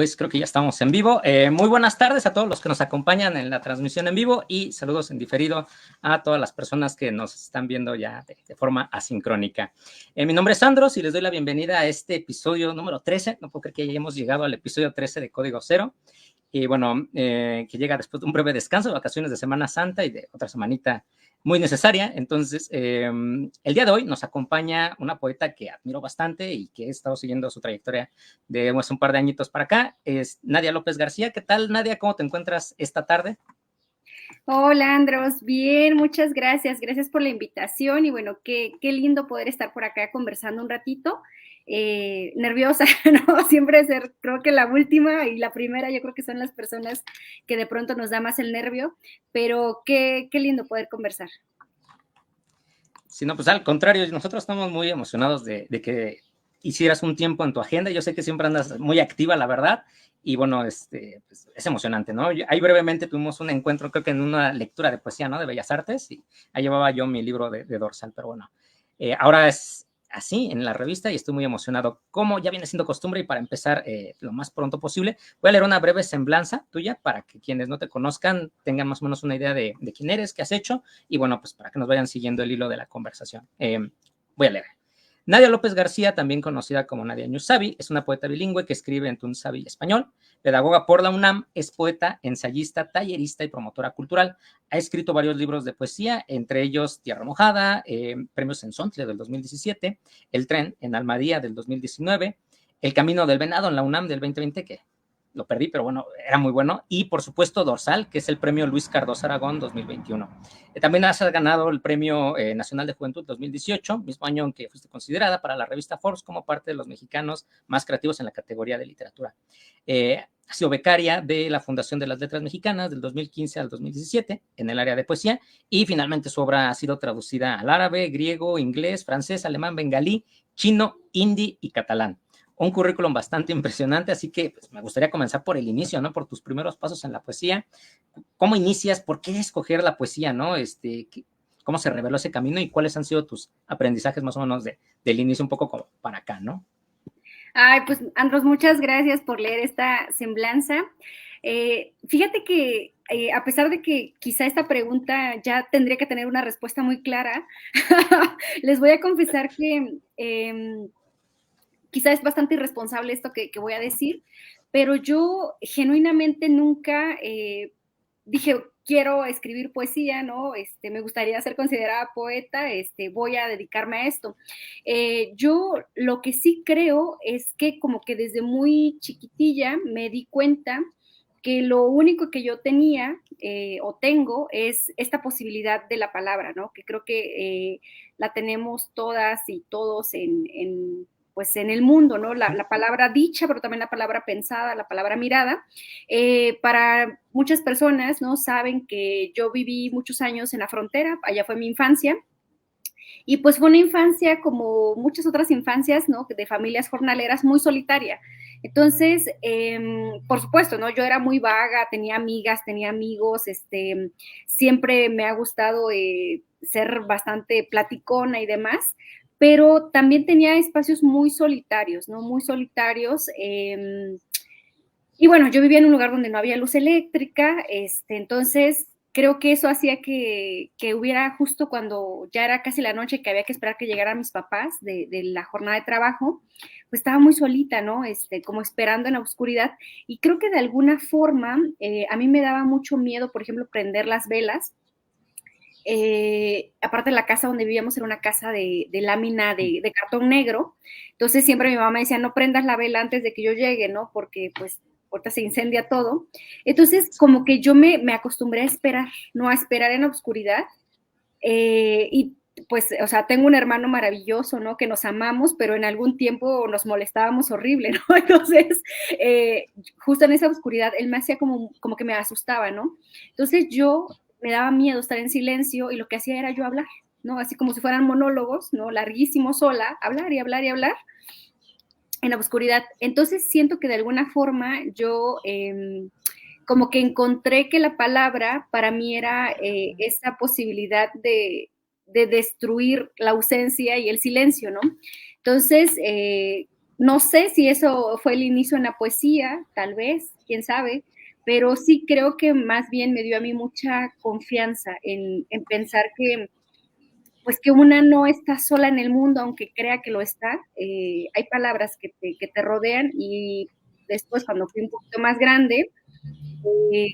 pues creo que ya estamos en vivo. Muy buenas tardes a todos los que nos acompañan en la transmisión en vivo y saludos en diferido a todas las personas que nos están viendo ya de forma asincrónica. Mi nombre es Andros y les doy la bienvenida a este episodio número 13. No puedo creer que ya hayamos llegado al episodio 13 de Código Cero. Y bueno, que llega después de un breve descanso, de vacaciones de Semana Santa y de otra semanita muy necesaria. Entonces, el día de hoy nos acompaña una poeta que admiro bastante y que he estado siguiendo su trayectoria de un par de añitos para acá. Es Nadia López García. ¿Qué tal, Nadia? ¿Cómo te encuentras esta tarde? Hola, Andros. Bien, muchas gracias. Gracias por la invitación y bueno, qué lindo poder estar por acá conversando un ratito. Nerviosa, ¿no? Siempre ser, creo que la última y la primera, yo creo que son las personas que de pronto nos da más el nervio, pero qué lindo poder conversar. Sí, no, pues al contrario, nosotros estamos muy emocionados de que hicieras un tiempo en tu agenda. Yo sé que siempre andas muy activa, la verdad, y bueno, pues, es emocionante, ¿no? Ahí brevemente tuvimos un encuentro, creo que en una lectura de poesía, ¿no? De Bellas Artes, y ahí llevaba yo mi libro de Dorsal, pero bueno, ahora es así en la revista y estoy muy emocionado. Como ya viene siendo costumbre y para empezar lo más pronto posible, voy a leer una breve semblanza tuya para que quienes no te conozcan tengan más o menos una idea de quién eres, qué has hecho y bueno, pues para que nos vayan siguiendo el hilo de la conversación. Voy a leer. Nadia López García, también conocida como Nadia Ñusabi, es una poeta bilingüe que escribe en tunsabi español, pedagoga por la UNAM, es poeta, ensayista, tallerista y promotora cultural. Ha escrito varios libros de poesía, entre ellos Tierra Mojada, Premios en Sontle del 2017, El Tren en Almadía del 2019, El Camino del Venado en la UNAM del 2020, que lo perdí, pero bueno, era muy bueno. Y por supuesto Dorsal, que es el premio Luis Cardoso Aragón 2021. También has ganado el Premio Nacional de Juventud 2018, mismo año en que fuiste considerada para la revista Forbes como parte de los mexicanos más creativos en la categoría de literatura. Ha sido becaria de la Fundación de las Letras Mexicanas del 2015 al 2017 en el área de poesía y finalmente su obra ha sido traducida al árabe, griego, inglés, francés, alemán, bengalí, chino, hindi y catalán. Un currículum bastante impresionante, así que pues, me gustaría comenzar por el inicio, ¿no? Por tus primeros pasos en la poesía. ¿Cómo inicias? ¿Por qué escoger la poesía, no? ¿Cómo se reveló ese camino y cuáles han sido tus aprendizajes más o menos del inicio un poco como para acá, ¿no? Ay, pues Andros, muchas gracias por leer esta semblanza. Fíjate que a pesar de que quizá esta pregunta ya tendría que tener una respuesta muy clara, les voy a confesar que quizá es bastante irresponsable esto que voy a decir, pero yo genuinamente nunca dije, quiero escribir poesía, ¿no? Me gustaría ser considerada poeta, voy a dedicarme a esto. Yo lo que sí creo es que como que desde muy chiquitilla me di cuenta que lo único que yo tenía o tengo es esta posibilidad de la palabra, ¿no? Que creo que la tenemos todas y todos pues en el mundo, ¿no? La palabra dicha, pero también la palabra pensada, la palabra mirada. Para muchas personas, ¿no? Saben que yo viví muchos años en la frontera, allá fue mi infancia, y pues fue una infancia como muchas otras infancias, ¿no? De familias jornaleras muy solitaria. Entonces, por supuesto, ¿no? Yo era muy vaga, tenía amigas, tenía amigos, siempre me ha gustado ser bastante platicona y demás, pero también tenía espacios muy solitarios, ¿no? Muy solitarios. Y bueno, yo vivía en un lugar donde no había luz eléctrica, entonces creo que eso hacía que hubiera justo cuando ya era casi la noche que había que esperar que llegaran mis papás de la jornada de trabajo, pues estaba muy solita, ¿no? Como esperando en la oscuridad. Y creo que de alguna forma a mí me daba mucho miedo, por ejemplo, prender las velas. Aparte la casa donde vivíamos era una casa de lámina de cartón negro, entonces siempre mi mamá me decía, no prendas la vela antes de que yo llegue, ¿no? Porque pues ahorita se incendia todo. Entonces como que yo me acostumbré a esperar, ¿no? A esperar en la oscuridad. Y pues, o sea, tengo un hermano maravilloso, ¿no? Que nos amamos, pero en algún tiempo nos molestábamos horrible, ¿no? Entonces, justo en esa oscuridad, él me hacía como que me asustaba, ¿no? Entonces yo me daba miedo estar en silencio y lo que hacía era yo hablar, ¿no? Así como si fueran monólogos, ¿no? Larguísimos sola, hablar y hablar y hablar en la oscuridad. Entonces siento que de alguna forma yo como que encontré que la palabra para mí era esa posibilidad de destruir la ausencia y el silencio, ¿no? Entonces, No sé si eso fue el inicio en la poesía, tal vez, quién sabe, pero sí creo que más bien me dio a mí mucha confianza en pensar que, pues que una no está sola en el mundo, aunque crea que lo está. Hay palabras que te rodean y después cuando fui un poquito más grande,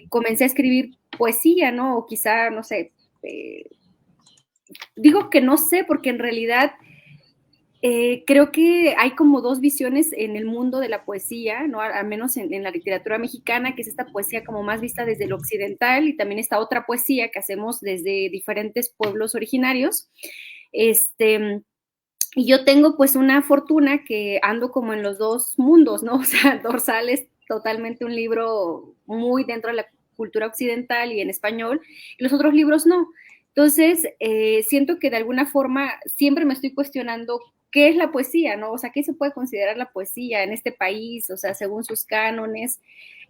comencé a escribir poesía, ¿no? O quizá, no sé, digo que no sé porque en realidad creo que hay como dos visiones en el mundo de la poesía, ¿no? Al menos en la literatura mexicana, que es esta poesía como más vista desde lo occidental y también esta otra poesía que hacemos desde diferentes pueblos originarios. Este, y yo tengo pues una fortuna que ando como en los dos mundos, ¿no? O sea, Dorsal es totalmente un libro muy dentro de la cultura occidental y en español, y los otros libros no. Entonces, siento que de alguna forma siempre me estoy cuestionando qué es la poesía, ¿no? O sea, ¿qué se puede considerar la poesía en este país? O sea, según sus cánones.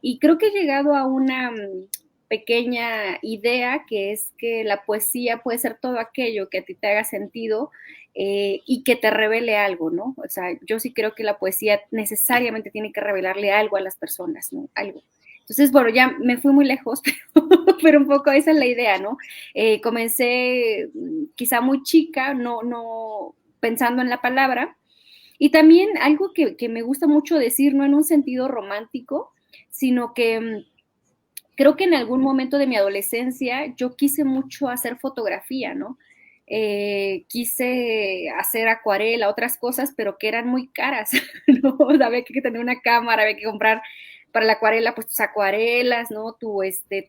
Y creo que he llegado a una pequeña idea que es que la poesía puede ser todo aquello que a ti te haga sentido y que te revele algo, ¿no? O sea, yo sí creo que la poesía necesariamente tiene que revelarle algo a las personas, ¿no? Algo. Entonces, bueno, ya me fui muy lejos, pero un poco esa es la idea, ¿no? Comencé quizá muy chica, no pensando en la palabra. Y también algo que me gusta mucho decir, no en un sentido romántico, sino que creo que en algún momento de mi adolescencia yo quise mucho hacer fotografía, ¿no? Quise hacer acuarela, otras cosas, pero que eran muy caras, ¿no? O sea, había que tener una cámara, había que comprar para la acuarela, pues tus acuarelas, ¿no? Tu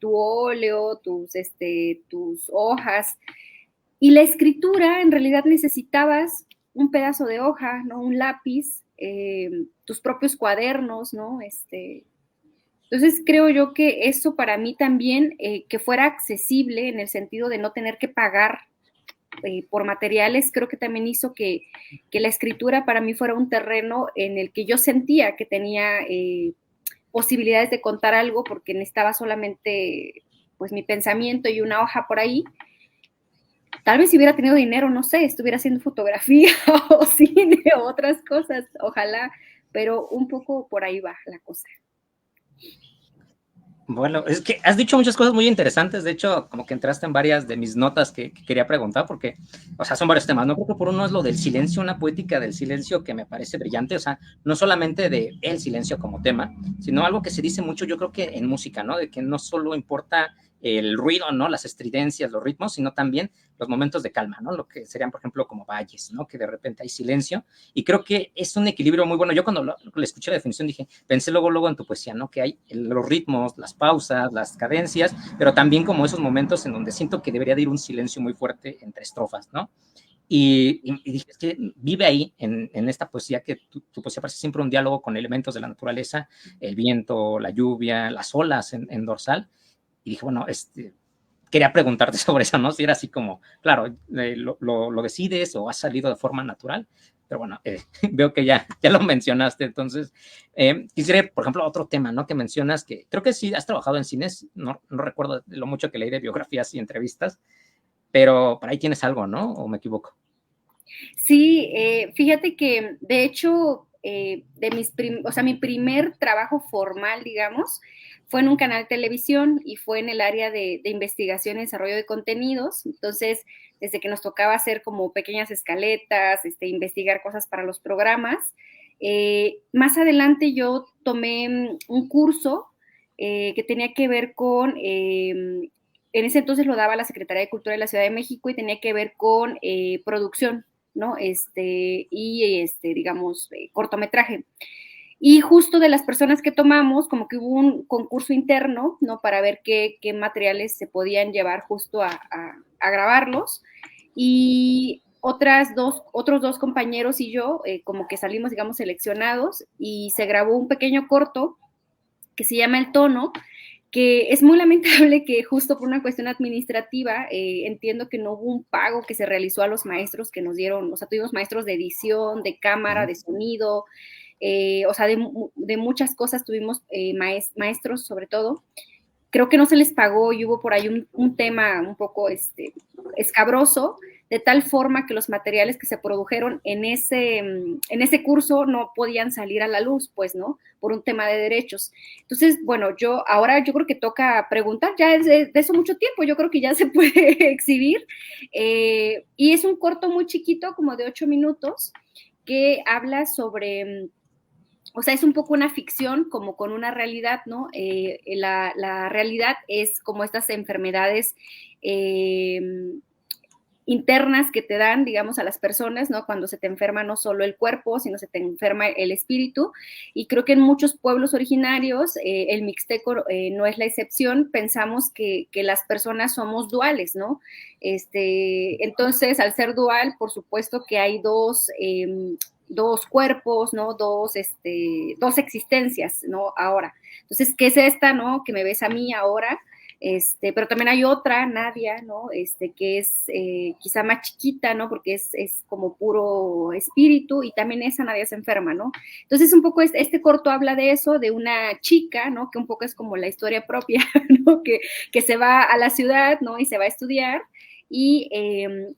óleo, tus hojas. Y la escritura, en realidad necesitabas un pedazo de hoja, ¿no? Un lápiz, tus propios cuadernos, ¿no? Entonces creo yo que eso para mí también, que fuera accesible en el sentido de no tener que pagar por materiales, creo que también hizo que la escritura para mí fuera un terreno en el que yo sentía que tenía posibilidades de contar algo porque necesitaba solamente pues mi pensamiento y una hoja por ahí. Tal vez si hubiera tenido dinero, no sé, estuviera haciendo fotografía o cine o otras cosas, ojalá, pero un poco por ahí va la cosa. Bueno, es que has dicho muchas cosas muy interesantes. De hecho, como que entraste en varias de mis notas que quería preguntar, porque, o sea, son varios temas. No creo que por uno es lo del silencio, una poética del silencio que me parece brillante. O sea, no solamente de el silencio como tema, sino algo que se dice mucho, yo creo que en música, ¿no? De que no solo importa el ruido, ¿no? Las estridencias, los ritmos, sino también los momentos de calma, ¿no? Lo que serían, por ejemplo, como valles, ¿no? Que de repente hay silencio. Y creo que es un equilibrio muy bueno. Yo cuando le escuché la definición dije, pensé luego en tu poesía, ¿no? Que hay los ritmos, las pausas, las cadencias, pero también como esos momentos en donde siento que debería de ir un silencio muy fuerte entre estrofas, ¿no? Y dije, es que vive ahí, en esta poesía, que tu poesía parece siempre un diálogo con elementos de la naturaleza, el viento, la lluvia, las olas en Dorsal. Y dije, bueno, quería preguntarte sobre eso, ¿no? Si era así como, claro, lo decides o has salido de forma natural, pero bueno, veo que ya lo mencionaste, entonces, quisiera, por ejemplo, otro tema, ¿no? Que mencionas que creo que sí has trabajado en cines, no recuerdo lo mucho que leí de biografías y entrevistas, pero por ahí tienes algo, ¿no? ¿O me equivoco? Sí, fíjate que de hecho, o sea, mi primer trabajo formal, digamos, fue en un canal de televisión y fue en el área de investigación y desarrollo de contenidos. Entonces, desde que nos tocaba hacer como pequeñas escaletas, investigar cosas para los programas. Más adelante yo tomé un curso que tenía que ver con en ese entonces lo daba la Secretaría de Cultura de la Ciudad de México y tenía que ver con producción, ¿no? Digamos, cortometraje. Y justo de las personas que tomamos, como que hubo un concurso interno, ¿no? Para ver qué materiales se podían llevar justo a grabarlos. Y otros dos compañeros y yo, como que salimos, digamos, seleccionados y se grabó un pequeño corto que se llama El Tono, que es muy lamentable que justo por una cuestión administrativa, entiendo que no hubo un pago que se realizó a los maestros que nos dieron, o sea, tuvimos maestros de edición, de cámara, de sonido, o sea, de muchas cosas tuvimos maestros sobre todo. Creo que no se les pagó y hubo por ahí un tema un poco escabroso, de tal forma que los materiales que se produjeron en ese curso no podían salir a la luz, pues, ¿no? Por un tema de derechos. Entonces, bueno, ahora yo creo que toca preguntar, ya es de eso mucho tiempo, yo creo que ya se puede exhibir, y es un corto muy chiquito, como de 8 minutos, que habla sobre, o sea, es un poco una ficción como con una realidad, ¿no? La realidad es como estas enfermedades internas que te dan, digamos, a las personas, ¿no? Cuando se te enferma no solo el cuerpo, sino se te enferma el espíritu. Y creo que en muchos pueblos originarios, el mixteco no es la excepción, pensamos que las personas somos duales, ¿no? Entonces, al ser dual, por supuesto que hay dos cuerpos, ¿no? Dos existencias, ¿no? Ahora. Entonces, ¿qué es esta, no? Que me ves a mí ahora. Pero también hay otra, Nadia, ¿no? Que es quizá más chiquita, ¿no? Porque es como puro espíritu, y también esa Nadia se enferma, ¿no? Entonces, un poco este corto habla de eso, de una chica, ¿no? Que un poco es como la historia propia, ¿no? Que se va a la ciudad, ¿no? Y se va a estudiar, y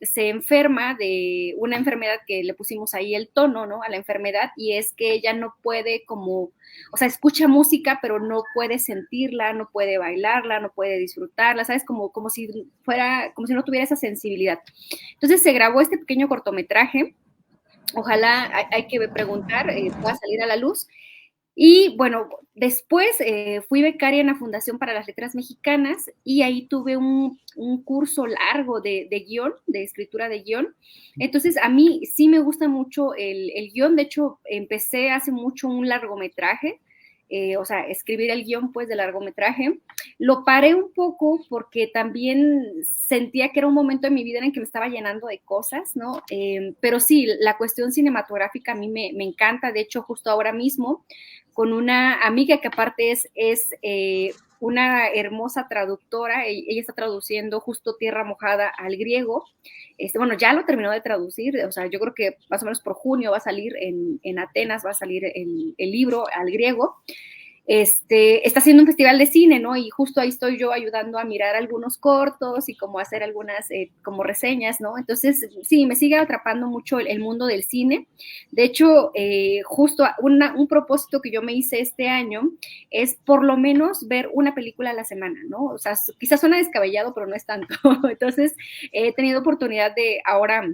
se enferma de una enfermedad que le pusimos ahí el tono, ¿no? A la enfermedad, y es que ella no puede como, o sea, escucha música, pero no puede sentirla, no puede bailarla, no puede disfrutarla, ¿sabes? Como si no tuviera esa sensibilidad. Entonces se grabó este pequeño cortometraje, ojalá, hay que preguntar, pueda salir a la luz. Y bueno, después fui becaria en la Fundación para las Letras Mexicanas, y ahí tuve un curso largo de guión, de escritura de guión. Entonces, a mí sí me gusta mucho el guión. De hecho, empecé hace mucho un largometraje, o sea, escribir el guión, pues, de largometraje. Lo paré un poco porque también sentía que era un momento en mi vida en el que me estaba llenando de cosas, ¿no? Pero sí, la cuestión cinematográfica a mí me encanta. De hecho, justo ahora mismo, con una amiga que aparte es una hermosa traductora, ella está traduciendo justo Tierra Mojada al griego. Bueno, ya lo terminó de traducir, o sea, yo creo que más o menos por junio va a salir en Atenas, va a salir el libro al griego. Está haciendo un festival de cine, ¿no? Y justo ahí estoy yo ayudando a mirar algunos cortos y como hacer algunas como reseñas, ¿no? Entonces, sí, me sigue atrapando mucho el mundo del cine. De hecho, justo un propósito que yo me hice este año es por lo menos ver una película a la semana, ¿no? O sea, quizás suena descabellado, pero no es tanto. Entonces, he tenido oportunidad de ahora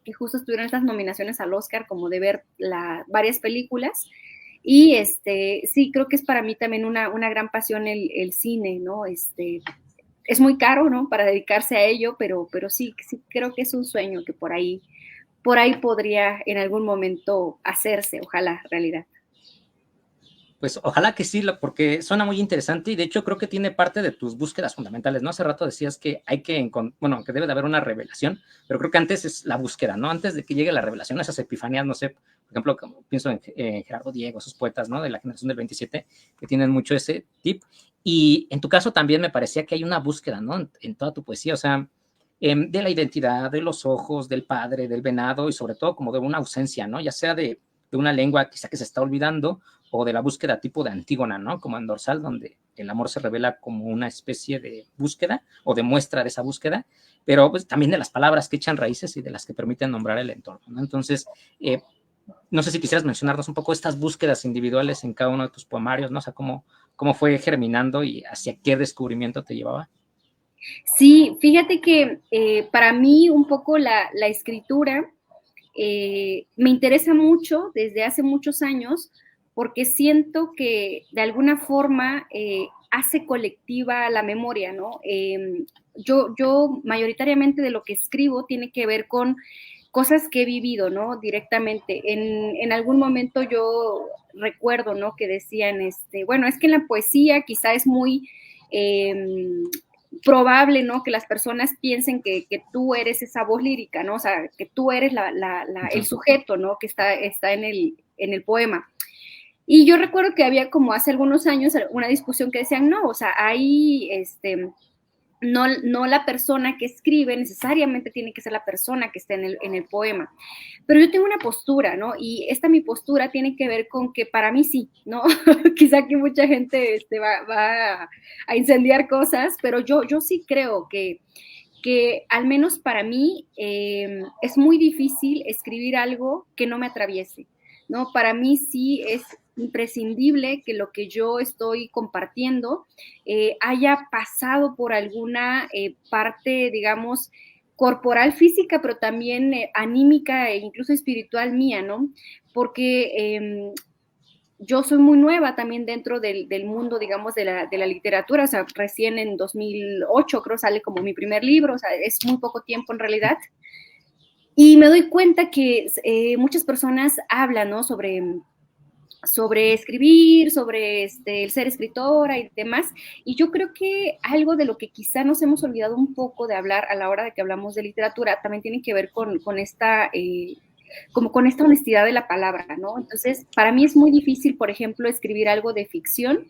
que justo estuvieron estas nominaciones al Oscar, como de ver varias películas. Y sí, creo que es para mí también una gran pasión el cine, ¿no? Es muy caro, ¿no? Para dedicarse a ello, pero sí creo que es un sueño que por ahí podría en algún momento hacerse, ojalá, realidad. Pues ojalá que sí, porque suena muy interesante y de hecho creo que tiene parte de tus búsquedas fundamentales, ¿no? Hace rato decías que que debe de haber una revelación, pero creo que antes es la búsqueda, ¿no? Antes de que llegue la revelación, esas epifanías, no sé, por ejemplo, como pienso en Gerardo Diego, esos poetas, ¿no? De la generación del 27, que tienen mucho ese tip. Y en tu caso también me parecía que hay una búsqueda, ¿no? En toda tu poesía, o sea, de la identidad, de los ojos, del padre, del venado y sobre todo como de una ausencia, ¿no? Ya sea de una lengua quizá que se está olvidando o de la búsqueda tipo de Antígona, ¿no? Como en Dorsal, donde el amor se revela como una especie de búsqueda o de muestra de esa búsqueda, pero pues, también de las palabras que echan raíces y de las que permiten nombrar el entorno, ¿no? Entonces, no sé si quisieras mencionarnos un poco estas búsquedas individuales en cada uno de tus poemarios, ¿no? O sea, cómo fue germinando y hacia qué descubrimiento te llevaba. Sí, fíjate que para mí un poco la escritura me interesa mucho desde hace muchos años porque siento que de alguna forma hace colectiva la memoria, ¿no? Yo mayoritariamente de lo que escribo tiene que ver con cosas que he vivido, ¿no? Directamente. En algún momento yo recuerdo, ¿no? Que decían, bueno, es que en la poesía quizá es muy probable, ¿no? Que las personas piensen que tú eres esa voz lírica, ¿no? O sea, que tú eres el sujeto, ¿no? Que está en el poema. Y yo recuerdo que había como hace algunos años una discusión que decían, no, o sea, ahí, no la persona que escribe necesariamente tiene que ser la persona que está en el poema. Pero yo tengo una postura, ¿no? Y mi postura tiene que ver con que para mí sí, ¿no? Quizá que mucha gente va a incendiar cosas, pero yo sí creo que que al menos para mí es muy difícil escribir algo que no me atraviese, ¿no? Para mí sí es imprescindible que lo que yo estoy compartiendo haya pasado por alguna parte, digamos, corporal, física, pero también anímica e incluso espiritual mía, ¿no? Porque yo soy muy nueva también dentro del mundo, digamos, de la literatura, o sea, recién en 2008 creo sale como mi primer libro, o sea, es muy poco tiempo en realidad. Y me doy cuenta que muchas personas hablan, ¿no? Sobre escribir, sobre el ser escritora y demás. Y yo creo que algo de lo que quizá nos hemos olvidado un poco de hablar a la hora de que hablamos de literatura también tiene que ver con esta como con esta honestidad de la palabra, ¿no? Entonces, para mí es muy difícil, por ejemplo, escribir algo de ficción.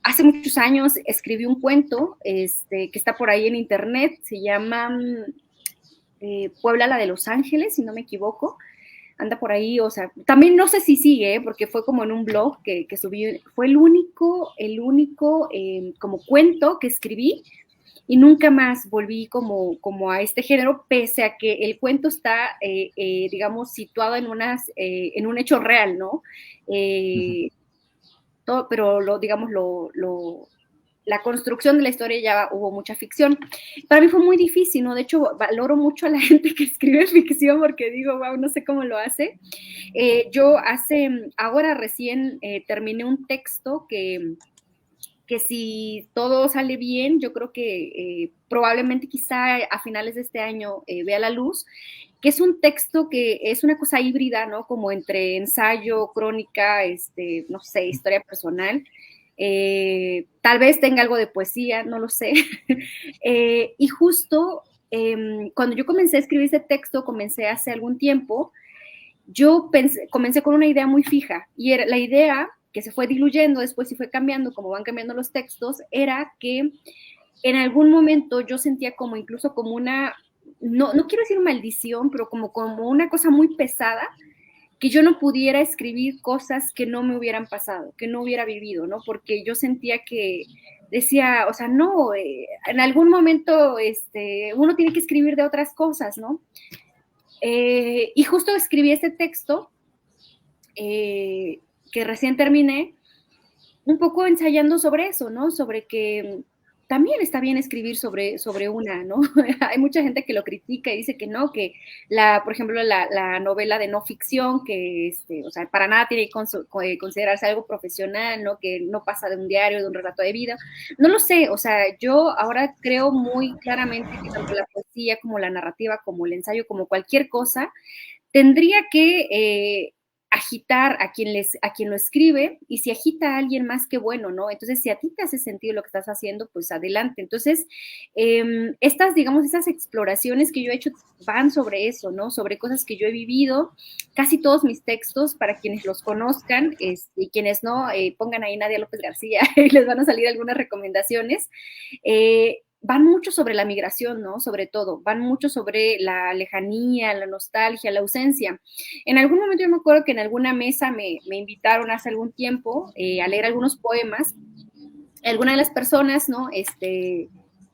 Hace muchos años escribí un cuento que está por ahí en internet, se llama Puebla, la de Los Ángeles, si no me equivoco, anda por ahí, o sea, también no sé si sigue, porque fue como en un blog que subí, fue el único como cuento que escribí y nunca más volví como a este género, pese a que el cuento está, digamos, situado en un hecho real, ¿no? Ujú. Todo, pero digamos, la construcción de la historia ya hubo mucha ficción. Para mí fue muy difícil, ¿no? De hecho, valoro mucho a la gente que escribe ficción porque digo, wow, no sé cómo lo hace. Yo ahora recién terminé un texto que si todo sale bien, yo creo que probablemente quizá a finales de este año vea la luz, que es un texto que es una cosa híbrida, ¿no? Como entre ensayo, crónica, no sé, historia personal. Tal vez tenga algo de poesía, no lo sé. Y justo cuando yo comencé a escribir ese texto, comencé hace algún tiempo, comencé con una idea muy fija y era la idea que se fue diluyendo después y fue cambiando, como van cambiando los textos, era que en algún momento yo sentía como incluso como una, no quiero decir maldición, pero como una cosa muy pesada, que yo no pudiera escribir cosas que no me hubieran pasado, que no hubiera vivido, ¿no? Porque yo sentía que decía, o sea, no, en algún momento uno tiene que escribir de otras cosas, ¿no? Y justo escribí este texto que recién terminé, un poco ensayando sobre eso, ¿no? Sobre que también está bien escribir sobre una, ¿no? Hay mucha gente que lo critica y dice que no, que por ejemplo, la novela de no ficción, que o sea, para nada tiene que considerarse algo profesional, ¿no? Que no pasa de un diario, de un relato de vida. No lo sé, o sea, yo ahora creo muy claramente que tanto la poesía como la narrativa, como el ensayo, como cualquier cosa, tendría que agitar a quien lo escribe, y si agita a alguien más, que bueno, ¿no? Entonces, si a ti te hace sentido lo que estás haciendo, pues adelante. Entonces, digamos, esas exploraciones que yo he hecho van sobre eso, ¿no? Sobre cosas que yo he vivido. Casi todos mis textos, para quienes los conozcan, y quienes no, pongan ahí Nadia López García y les van a salir algunas recomendaciones. Van mucho sobre la migración, ¿no? Sobre todo, van mucho sobre la lejanía, la nostalgia, la ausencia. En algún momento yo me acuerdo que en alguna mesa me invitaron hace algún tiempo a leer algunos poemas. Alguna de las personas, ¿no?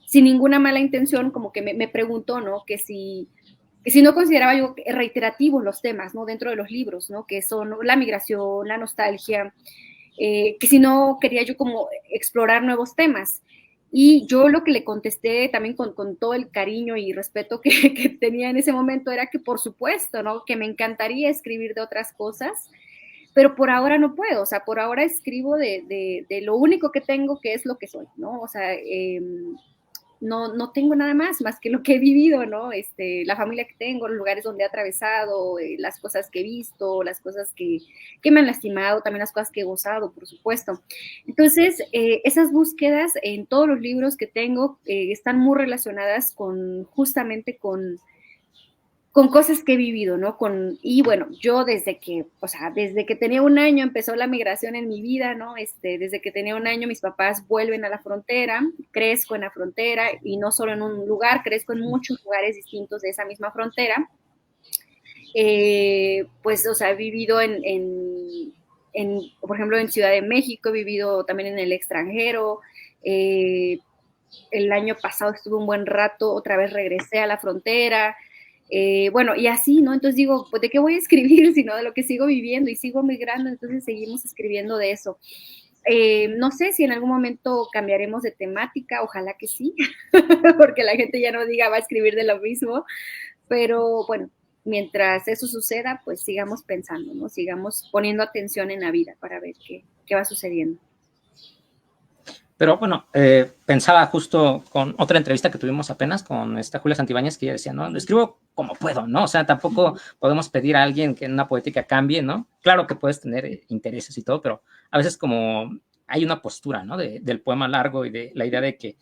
Sin ninguna mala intención, como que me preguntó, ¿no? Que si no consideraba yo reiterativos los temas, ¿no? Dentro de los libros, ¿no? Que son la migración, la nostalgia, que si no quería yo como explorar nuevos temas. Y yo lo que le contesté también con todo el cariño y respeto que tenía en ese momento era que por supuesto, ¿no? Que me encantaría escribir de otras cosas, pero por ahora no puedo, o sea, por ahora escribo de lo único que tengo, que es lo que soy, ¿no? O sea, no tengo nada más que lo que he vivido, ¿no? La familia que tengo, los lugares donde he atravesado, las cosas que he visto, las cosas que me han lastimado, también las cosas que he gozado, por supuesto. Entonces, esas búsquedas en todos los libros que tengo están muy relacionadas justamente con cosas que he vivido, ¿no? Y bueno, yo desde que tenía un año empezó la migración en mi vida, ¿no? Desde que tenía un año mis papás vuelven a la frontera, crezco en la frontera y no solo en un lugar, crezco en muchos lugares distintos de esa misma frontera. Pues, o sea, he vivido por ejemplo, en Ciudad de México, he vivido también en el extranjero, el año pasado estuve un buen rato, otra vez regresé a la frontera, bueno, y así, ¿no? Entonces digo, pues, ¿de qué voy a escribir? Sino de lo que sigo viviendo y sigo migrando, entonces seguimos escribiendo de eso. No sé si en algún momento cambiaremos de temática, ojalá que sí, porque la gente ya no diga va a escribir de lo mismo, pero bueno, mientras eso suceda, pues sigamos pensando, ¿no? Sigamos poniendo atención en la vida para ver qué va sucediendo. Pero bueno, pensaba justo con otra entrevista que tuvimos apenas con esta Julia Santibáñez, que ella decía, ¿no? Lo escribo como puedo, ¿no? O sea, tampoco podemos pedir a alguien que en una poética cambie, ¿no? Claro que puedes tener intereses y todo, pero a veces como hay una postura, ¿no? Del poema largo y de la idea de que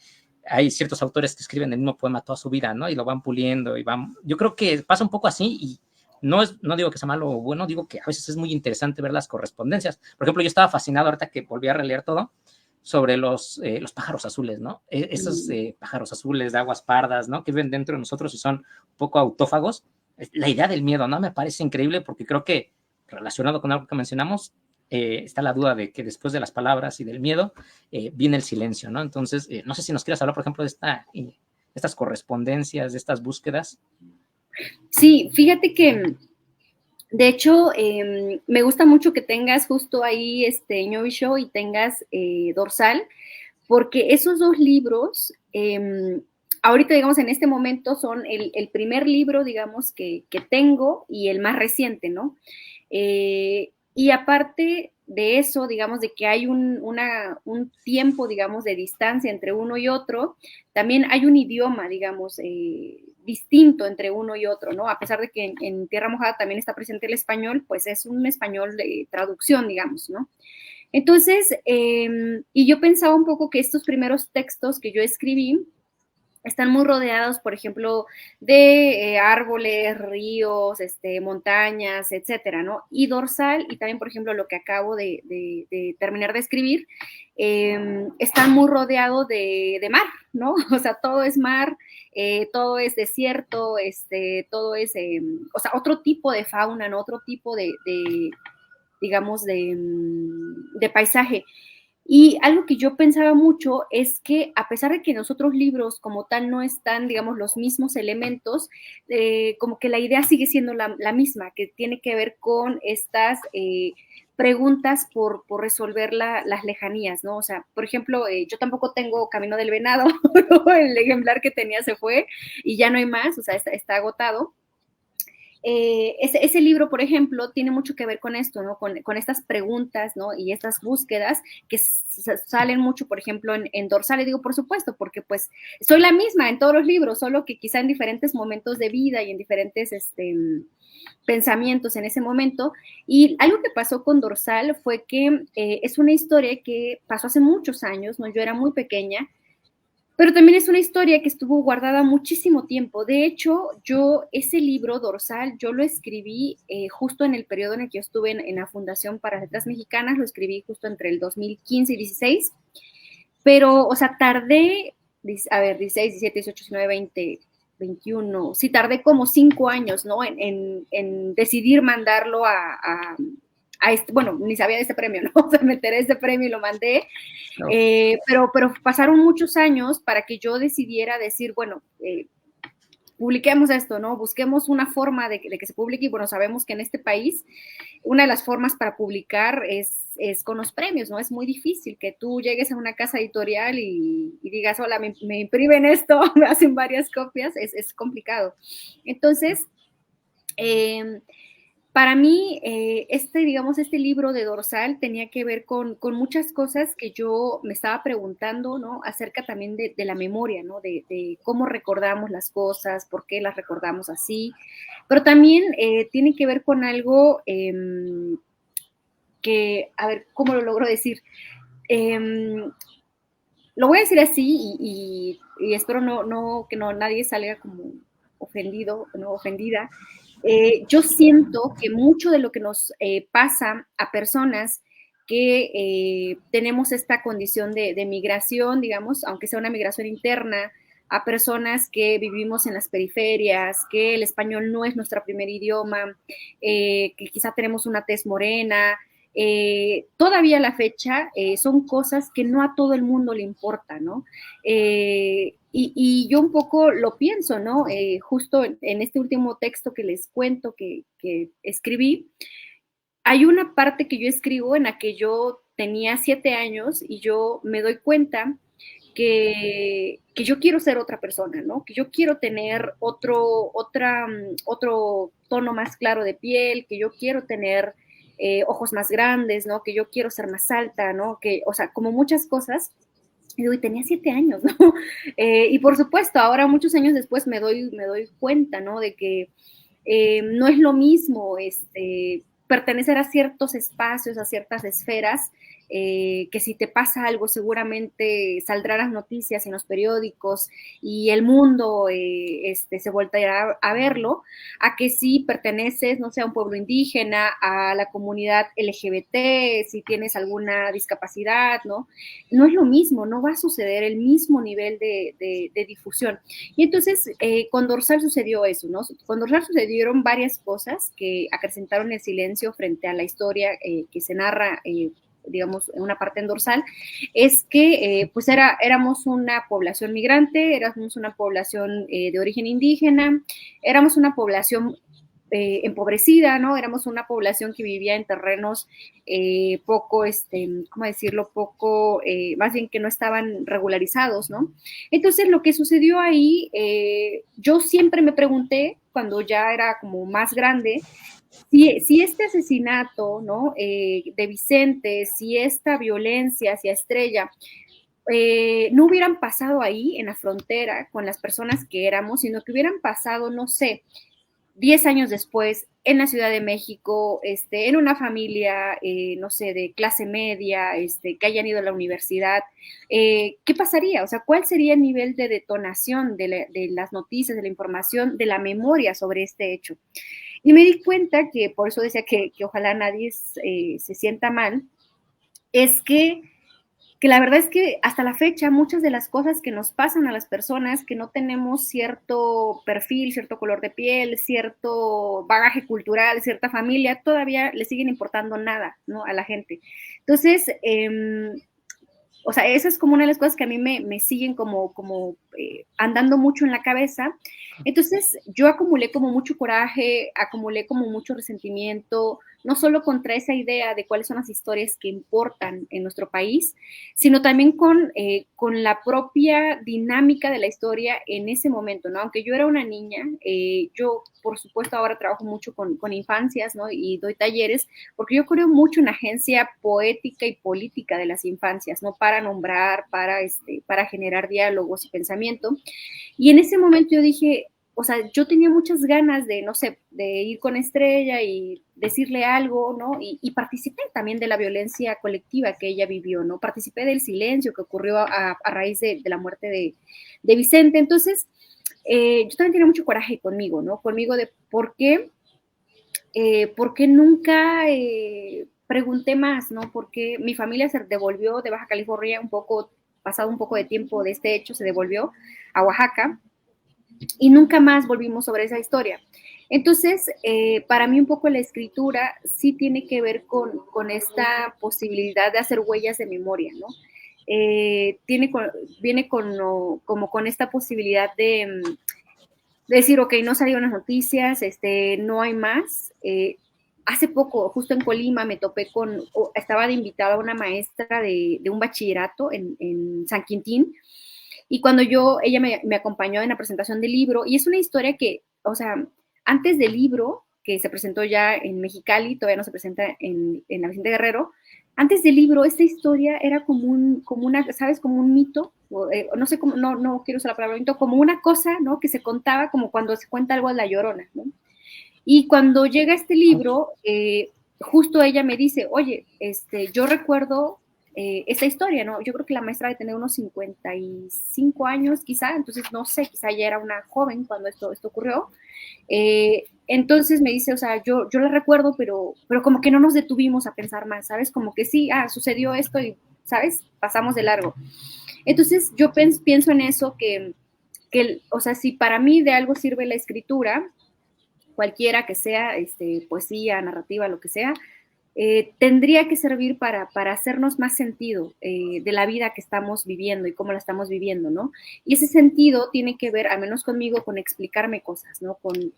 hay ciertos autores que escriben el mismo poema toda su vida, ¿no? Y lo van puliendo y van... Yo creo que pasa un poco así y no digo que sea malo o bueno, digo que a veces es muy interesante ver las correspondencias. Por ejemplo, yo estaba fascinado ahorita que volví a releer todo sobre los pájaros azules, ¿no? Esos pájaros azules de aguas pardas, ¿no? Que viven dentro de nosotros y son un poco autófagos. La idea del miedo, ¿no? Me parece increíble porque creo que relacionado con algo que mencionamos, está la duda de que después de las palabras y del miedo viene el silencio, ¿no? Entonces, no sé si nos quieras hablar, por ejemplo, de estas correspondencias, de estas búsquedas. Sí, fíjate que de hecho, me gusta mucho que tengas justo ahí Ñovi Show y tengas Dorsal, porque esos dos libros, ahorita, digamos, en este momento son el primer libro, digamos, que tengo y el más reciente, ¿no? Y aparte de eso, digamos, de que hay un tiempo, digamos, de distancia entre uno y otro, también hay un idioma, digamos, distinto entre uno y otro, ¿no? A pesar de que en Tierra Mojada también está presente el español, pues es un español de traducción, digamos, ¿no? Entonces, y yo pensaba un poco que estos primeros textos que yo escribí están muy rodeados, por ejemplo, de árboles, ríos, montañas, etcétera, ¿no? Y Dorsal, y también, por ejemplo, lo que acabo de terminar de escribir, está muy rodeado de mar, ¿no? O sea, todo es mar, todo es desierto, todo es, o sea, otro tipo de fauna, ¿no? Otro tipo de digamos, de paisaje. Y algo que yo pensaba mucho es que a pesar de que en los otros libros como tal no están, digamos, los mismos elementos, como que la idea sigue siendo la misma, que tiene que ver con estas preguntas por resolver las lejanías, ¿no? O sea, por ejemplo, yo tampoco tengo Camino del Venado, ¿no? El ejemplar que tenía se fue y ya no hay más, o sea, está agotado. Ese libro, por ejemplo, tiene mucho que ver con esto, ¿no? Con estas preguntas, ¿no? Y estas búsquedas que salen mucho, por ejemplo, en Dorsal, y digo, por supuesto, porque pues soy la misma en todos los libros, solo que quizá en diferentes momentos de vida y en diferentes pensamientos en ese momento. Y algo que pasó con Dorsal fue que es una historia que pasó hace muchos años, ¿no? Yo era muy pequeña, pero también es una historia que estuvo guardada muchísimo tiempo. De hecho, yo ese libro, Dorsal, yo lo escribí justo en el periodo en el que yo estuve en la Fundación para Letras Mexicanas, lo escribí justo entre el 2015 y 16, pero, o sea, tardé, a ver, 16, 17, 18, 19, 20, 21, sí, tardé como 5 años, ¿no? En decidir mandarlo bueno, ni sabía de este premio, ¿no? O sea, me enteré de este premio y lo mandé, no. Pero pasaron muchos años para que yo decidiera decir, bueno, publiquemos esto, ¿no? Busquemos una forma de que se publique y bueno, sabemos que en este país una de las formas para publicar es con los premios, ¿no? Es muy difícil que tú llegues a una casa editorial y digas, hola, me imprimen esto, me hacen varias copias, es complicado. Entonces, para mí, digamos, este libro de Dorsal tenía que ver con muchas cosas que yo me estaba preguntando, ¿no? Acerca también de la memoria, ¿no? De cómo recordamos las cosas, por qué las recordamos así, pero también tiene que ver con algo que, a ver, ¿cómo lo logro decir? Lo voy a decir así y espero que nadie salga como ofendido, no ofendida. Yo siento que mucho de lo que nos pasa a personas que tenemos esta condición de migración, digamos, aunque sea una migración interna, a personas que vivimos en las periferias, que el español no es nuestro primer idioma, que quizá tenemos una tez morena, todavía a la fecha son cosas que no a todo el mundo le importa, ¿no? Y yo un poco lo pienso, ¿no? Justo en este último texto que les cuento que escribí, hay una parte que yo escribo en la que yo tenía 7 años y yo me doy cuenta que yo quiero ser otra persona, ¿no? Que yo quiero tener otro tono más claro de piel, que yo quiero tener ojos más grandes, ¿no? Que yo quiero ser más alta, ¿no? Que, o sea, como muchas cosas. Y tenía 7 años, ¿no? Y por supuesto, ahora muchos años después me doy cuenta, ¿no? De que no es lo mismo pertenecer a ciertos espacios, a ciertas esferas, que si te pasa algo seguramente saldrán las noticias en los periódicos y el mundo se volteará a verlo, a que si perteneces, no sé, a un pueblo indígena, a la comunidad LGBT, si tienes alguna discapacidad, ¿no? No es lo mismo, no va a suceder el mismo nivel de difusión. Y entonces con Dorsal sucedió eso, ¿no? Con Dorsal sucedieron varias cosas que acrecentaron el silencio frente a la historia que se narra, digamos, en una parte en Dorsal, es que pues éramos una población migrante, éramos una población de origen indígena, éramos una población empobrecida, ¿no? Éramos una población que vivía en terrenos poco, ¿cómo decirlo? Poco, más bien que no estaban regularizados, ¿no? Entonces, lo que sucedió ahí, yo siempre me pregunté, cuando ya era como más grande, si este asesinato, ¿no? De Vicente, si esta violencia hacia Estrella, no hubieran pasado ahí en la frontera con las personas que éramos, sino que hubieran pasado, no sé, 10 años después, en la Ciudad de México, en una familia, no sé, de clase media, que hayan ido a la universidad, ¿qué pasaría? O sea, ¿cuál sería el nivel de detonación de las noticias, de la información, de la memoria sobre este hecho? Y me di cuenta que, por eso decía que ojalá nadie se sienta mal, es que la verdad es que hasta la fecha muchas de las cosas que nos pasan a las personas que no tenemos cierto perfil, cierto color de piel, cierto bagaje cultural, cierta familia, todavía le siguen importando nada, ¿no? A la gente. Entonces, o sea, esa es como una de las cosas que a mí me siguen como andando mucho en la cabeza. Entonces, yo acumulé como mucho coraje, acumulé como mucho resentimiento, no solo contra esa idea de cuáles son las historias que importan en nuestro país, sino también con la propia dinámica de la historia en ese momento, ¿no? Aunque yo era una niña, yo, por supuesto, ahora trabajo mucho con infancias, ¿no? Y doy talleres, porque yo creo mucho en la agencia poética y política de las infancias, ¿no? Para nombrar, para generar diálogos y pensamiento. Y en ese momento yo dije, o sea, yo tenía muchas ganas de, no sé, de ir con Estrella y decirle algo, ¿no? Y participé también de la violencia colectiva que ella vivió, ¿no? Participé del silencio que ocurrió a raíz de la muerte de Vicente. Entonces, yo también tenía mucho coraje conmigo, ¿no? Conmigo de por qué nunca pregunté más, ¿no? Porque mi familia se devolvió de Baja California un poco, pasado un poco de tiempo de este hecho, se devolvió a Oaxaca y nunca más volvimos sobre esa historia. Entonces, para mí un poco la escritura sí tiene que ver con esta posibilidad de hacer huellas de memoria, ¿no? Viene como con esta posibilidad de decir, ok, no salieron las noticias, no hay más. Hace poco, justo en Colima, me topé estaba de invitada una maestra de un bachillerato en San Quintín, y cuando ella me acompañó en la presentación del libro, y es una historia que, o sea, antes del libro, que se presentó ya en Mexicali, todavía no se presenta en la Vicente Guerrero, antes del libro, esta historia era como una, ¿sabes? Como un mito, no sé cómo, no quiero usar la palabra mito, como una cosa, ¿no? Que se contaba como cuando se cuenta algo de La Llorona, ¿no? Y cuando llega este libro, justo ella me dice, oye, yo recuerdo esta historia, ¿no? Yo creo que la maestra de tener unos 55 años quizá, entonces no sé, quizá ya era una joven cuando esto ocurrió. Entonces me dice, o sea, yo la recuerdo, pero como que no nos detuvimos a pensar más, ¿sabes? Como que sí, sucedió esto y, ¿sabes? Pasamos de largo. Entonces yo pienso en eso, que, o sea, si para mí de algo sirve la escritura, cualquiera que sea, poesía, narrativa, lo que sea, tendría que servir para hacernos más sentido de la vida que estamos viviendo y cómo la estamos viviendo, ¿no? Y ese sentido tiene que ver, al menos conmigo, con explicarme cosas, ¿no? Con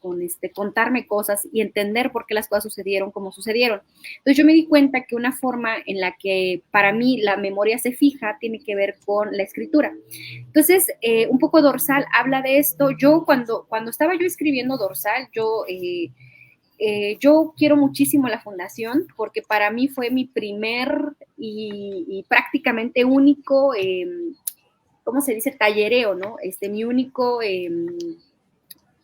contarme cosas y entender por qué las cosas sucedieron como sucedieron. Entonces yo me di cuenta que una forma en la que para mí la memoria se fija tiene que ver con la escritura. Entonces, un poco Dorsal habla de esto. Yo cuando estaba yo escribiendo Dorsal, yo quiero muchísimo la fundación porque para mí fue mi primer y prácticamente único, ¿cómo se dice? Tallereo, ¿no? Mi único,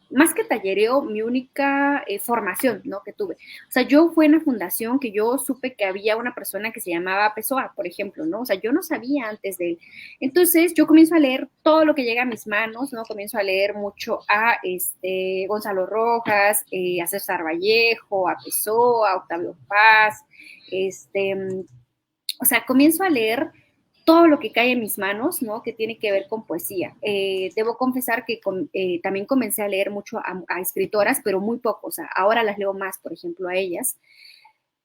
más que tallereo, mi única formación, ¿no? Que tuve. O sea, yo fui en una fundación que yo supe que había una persona que se llamaba Pessoa, por ejemplo, ¿no? O sea, yo no sabía antes de él. Entonces, yo comienzo a leer todo lo que llega a mis manos, ¿no? Comienzo a leer mucho a Gonzalo Rojas, a César Vallejo, a Pessoa, a Octavio Paz, o sea, comienzo a leer todo lo que cae en mis manos, ¿no? Que tiene que ver con poesía. Debo confesar que también comencé a leer mucho a escritoras, pero muy poco, o sea, ahora las leo más, por ejemplo, a ellas.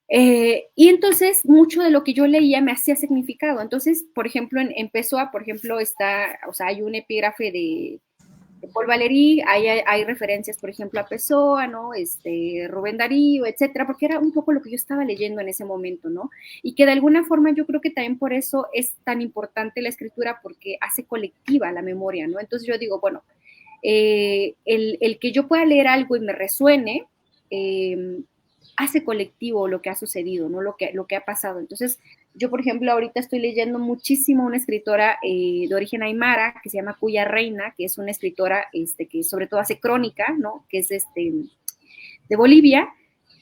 Y entonces mucho de lo que yo leía me hacía significado. Entonces, por ejemplo, en Pessoa, por ejemplo, o sea, hay un epígrafe de Paul Valéry, hay referencias, por ejemplo, a Pessoa, ¿no? Rubén Darío, etcétera, porque era un poco lo que yo estaba leyendo en ese momento, ¿no? Y que de alguna forma yo creo que también por eso es tan importante la escritura, porque hace colectiva la memoria, ¿no? Entonces yo digo, bueno, el que yo pueda leer algo y me resuene, hace colectivo lo que ha sucedido, ¿no? Lo que ha pasado. Entonces, yo, por ejemplo, ahorita estoy leyendo muchísimo una escritora de origen aymara que se llama Cuya Reina, que es una escritora que sobre todo hace crónica, ¿no? Que es de Bolivia.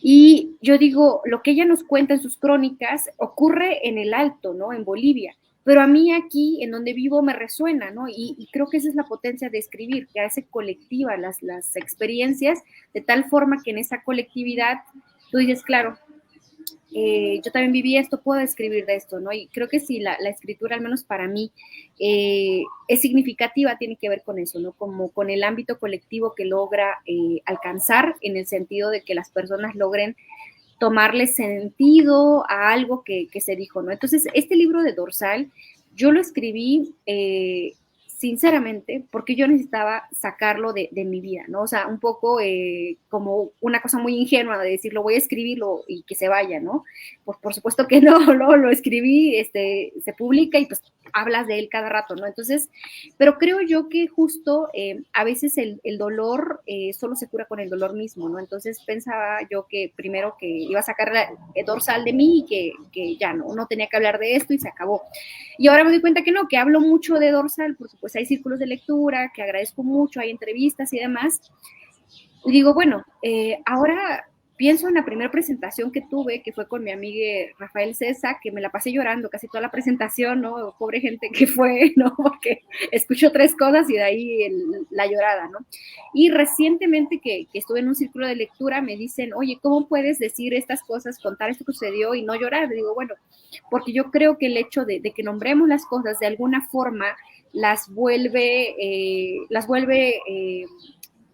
Y yo digo, lo que ella nos cuenta en sus crónicas ocurre en el Alto, ¿no? En Bolivia. Pero a mí aquí, en donde vivo, me resuena, ¿no? Y creo que esa es la potencia de escribir, que hace colectiva las experiencias, de tal forma que en esa colectividad tú dices, claro, yo también viví esto, puedo escribir de esto, ¿no? Y creo que sí, la escritura, al menos para mí, es significativa, tiene que ver con eso, ¿no? Como con el ámbito colectivo que logra alcanzar, en el sentido de que las personas logren tomarle sentido a algo que se dijo, ¿no? Entonces, este libro de Dorsal, yo lo escribí sinceramente porque yo necesitaba sacarlo de mi vida, ¿no? O sea, un poco como una cosa muy ingenua de decir, lo voy a escribirlo y que se vaya, ¿no? Pues por supuesto que no, lo escribí, se publica y pues hablas de él cada rato, ¿no? Entonces, pero creo yo que justo a veces el dolor solo se cura con el dolor mismo, ¿no? Entonces pensaba yo que primero que iba a sacar la Dorsal de mí y que ya no tenía que hablar de esto y se acabó. Y ahora me doy cuenta que no, que hablo mucho de Dorsal porque pues hay círculos de lectura, que agradezco mucho, hay entrevistas y demás. Y digo, bueno, ahora pienso en la primera presentación que tuve, que fue con mi amiga Rafael César, que me la pasé llorando casi toda la presentación, ¿no? Pobre gente que fue, ¿no? Porque escucho tres cosas y de ahí la llorada, ¿no? Y recientemente que estuve en un círculo de lectura, me dicen, oye, ¿cómo puedes decir estas cosas, contar esto que sucedió y no llorar? Y digo, bueno, porque yo creo que el hecho de que nombremos las cosas de alguna forma las vuelve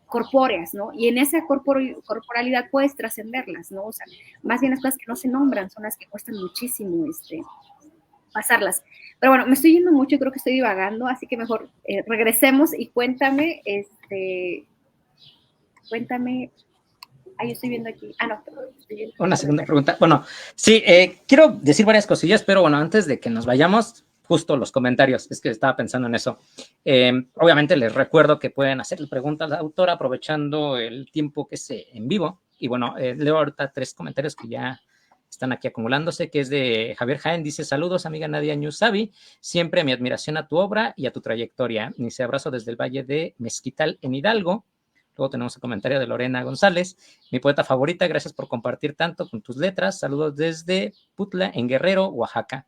corpóreas, ¿no? Y en esa corporalidad puedes trascenderlas, ¿no? O sea, más bien las cosas que no se nombran son las que cuestan muchísimo pasarlas. Pero bueno, me estoy yendo mucho y creo que estoy divagando, así que mejor regresemos y cuéntame, cuéntame. Yo estoy viendo aquí. No, estoy viendo una segunda pregunta. Bueno, sí, quiero decir varias cosillas, pero bueno, antes de que nos vayamos, justo los comentarios, es que estaba pensando en eso. Obviamente les recuerdo que pueden hacer preguntas a la autora aprovechando el tiempo que es en vivo. Y bueno, leo ahorita 3 comentarios que ya están aquí acumulándose, que es de Javier Jaén, dice, saludos amiga Nadia Ñusabi, siempre mi admiración a tu obra y a tu trayectoria. Dice, abrazo desde el Valle de Mezquital en Hidalgo. Luego tenemos el comentario de Lorena González, mi poeta favorita, gracias por compartir tanto con tus letras. Saludos desde Putla, en Guerrero, Oaxaca.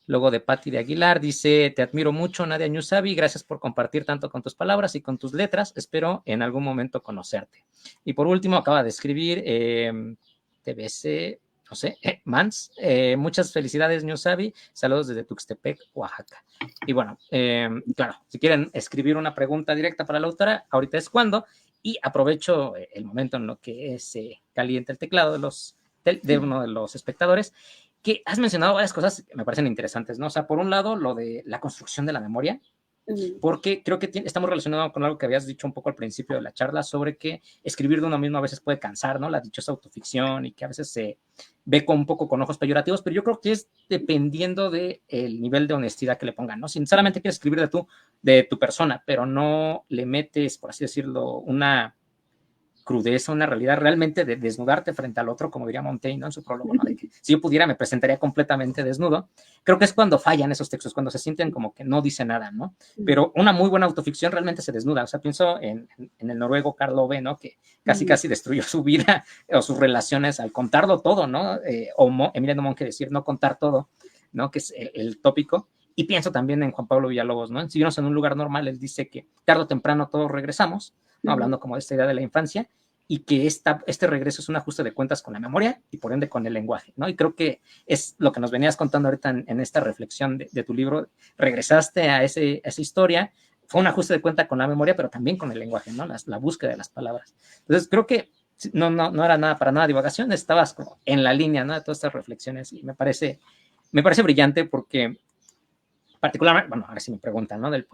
Luego de Patti de Aguilar, dice, te admiro mucho, Nadia Ñusabi, gracias por compartir tanto con tus palabras y con tus letras. Espero en algún momento conocerte. Y por último, acaba de escribir TBC, no sé, Mans. Muchas felicidades, Ñusabi. Saludos desde Tuxtepec, Oaxaca. Y bueno, claro, si quieren escribir una pregunta directa para la autora, ahorita es cuando. Y aprovecho el momento en lo que se calienta el teclado de los de uno de los espectadores, que has mencionado varias cosas que me parecen interesantes, ¿no? O sea, por un lado, lo de la construcción de la memoria, porque creo que estamos relacionados con algo que habías dicho un poco al principio de la charla sobre que escribir de uno mismo a veces puede cansar, ¿no? La dichosa autoficción y que a veces se ve con un poco con ojos peyorativos, pero yo creo que es dependiendo del nivel de honestidad que le pongan, ¿no? Si solamente quieres escribir de tu persona, pero no le metes, por así decirlo, una crudeza, una realidad realmente de desnudarte frente al otro, como diría Montaigne, ¿no? En su prólogo, ¿no? De que si yo pudiera me presentaría completamente desnudo. Creo que es cuando fallan esos textos, cuando se sienten como que no dice nada, ¿no? Pero una muy buena autoficción realmente se desnuda. O sea, pienso en el noruego Karl Ove, ¿no? Que casi destruyó su vida o sus relaciones al contarlo todo, ¿no? O Emiliano Monge decir no contar todo, ¿no? Que es el tópico. Y pienso también en Juan Pablo Villalobos, ¿no? Si vivimos en un lugar normal, él dice que tarde o temprano todos regresamos, ¿no? Hablando como de esta idea de la infancia, y que este regreso es un ajuste de cuentas con la memoria y por ende con el lenguaje, ¿no? Y creo que es lo que nos venías contando ahorita en esta reflexión de tu libro. Regresaste a esa historia, fue un ajuste de cuenta con la memoria, pero también con el lenguaje, ¿no? La búsqueda de las palabras. Entonces creo que no era nada para nada divagación, estabas como en la línea, ¿no? De todas estas reflexiones y me parece brillante porque particularmente, bueno, ahora sí me preguntan, ¿no? Del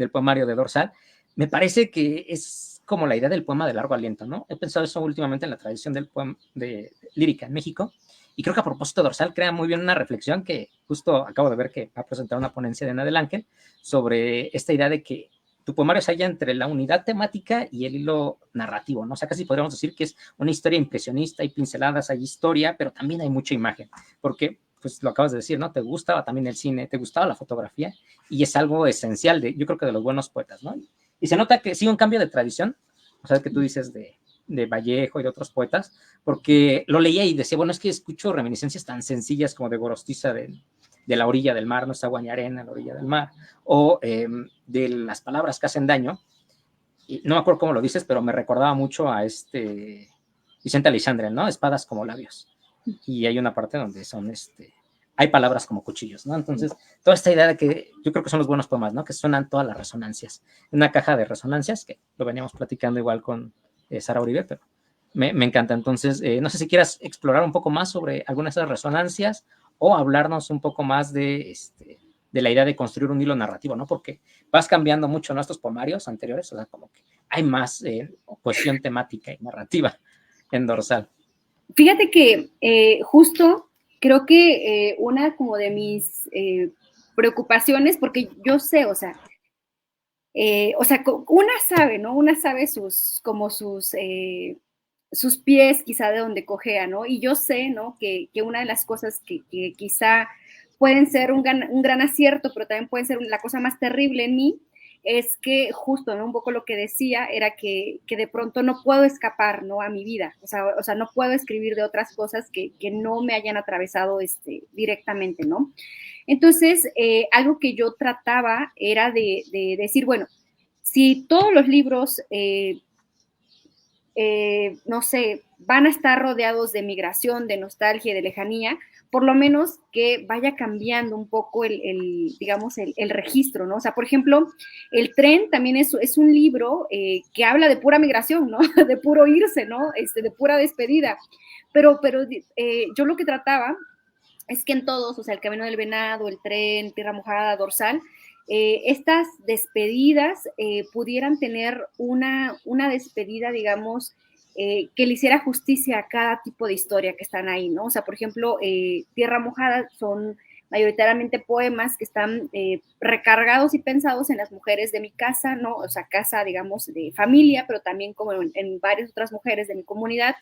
poemario de Dorsal, me parece que es como la idea del poema de largo aliento, ¿no? He pensado eso últimamente en la tradición del poema de lírica en México, y creo que a propósito Dorsal crea muy bien una reflexión que justo acabo de ver que va a presentar una ponencia de Ana del Ángel sobre esta idea de que tu poemario se halla entre la unidad temática y el hilo narrativo, ¿no? O sea, casi podríamos decir que es una historia impresionista, hay pinceladas, hay historia, pero también hay mucha imagen, porque pues lo acabas de decir, ¿no? Te gustaba también el cine, te gustaba la fotografía, y es algo esencial, yo creo que de los buenos poetas, ¿no? Y se nota que sí un cambio de tradición, o sea, que tú dices de Vallejo y de otros poetas, porque lo leía y decía, bueno, es que escucho reminiscencias tan sencillas como de Gorostiza de la orilla del mar, no está Guañarena, la orilla del mar, o de las palabras que hacen daño, y no me acuerdo cómo lo dices, pero me recordaba mucho a Vicente Aleixandre, ¿no? Espadas como labios. Y hay una parte donde hay palabras como cuchillos, ¿no? Entonces, toda esta idea de que yo creo que son los buenos poemas, ¿no? Que suenan todas las resonancias. Una caja de resonancias, que lo veníamos platicando igual con Sara Uribe, pero me encanta. Entonces, no sé si quieras explorar un poco más sobre algunas de esas resonancias o hablarnos un poco más de la idea de construir un hilo narrativo, ¿no? Porque vas cambiando mucho, ¿no? Estos poemarios anteriores, o sea, como que hay más cuestión temática y narrativa en Dorsal. Fíjate que justo creo que una como de mis preocupaciones, porque yo sé, o sea, una sabe, ¿no? Una sabe sus pies quizá de donde cojea, ¿no? Y yo sé, ¿no? Que una de las cosas que quizá pueden ser un gran acierto, pero también pueden ser la cosa más terrible en mí, es que justo, ¿no? Un poco lo que decía era que de pronto no puedo escapar, ¿no? A mi vida, o sea no puedo escribir de otras cosas que no me hayan atravesado directamente, ¿no? Entonces, algo que yo trataba era de decir, bueno, si todos los libros, no sé, van a estar rodeados de migración, de nostalgia, de lejanía, por lo menos que vaya cambiando un poco digamos, el registro, ¿no? O sea, por ejemplo, El tren también es un libro que habla de pura migración, ¿no? De puro irse, ¿no? De pura despedida. Pero yo lo que trataba es que en todos, o sea, El Camino del Venado, El Tren, Tierra Mojada, Dorsal, estas despedidas pudieran tener una despedida, digamos, que le hiciera justicia a cada tipo de historia que están ahí, ¿no? O sea, por ejemplo, Tierra Mojada son mayoritariamente poemas que están recargados y pensados en las mujeres de mi casa, ¿no? O sea, casa, digamos, de familia, pero también como en varias otras mujeres de mi comunidad.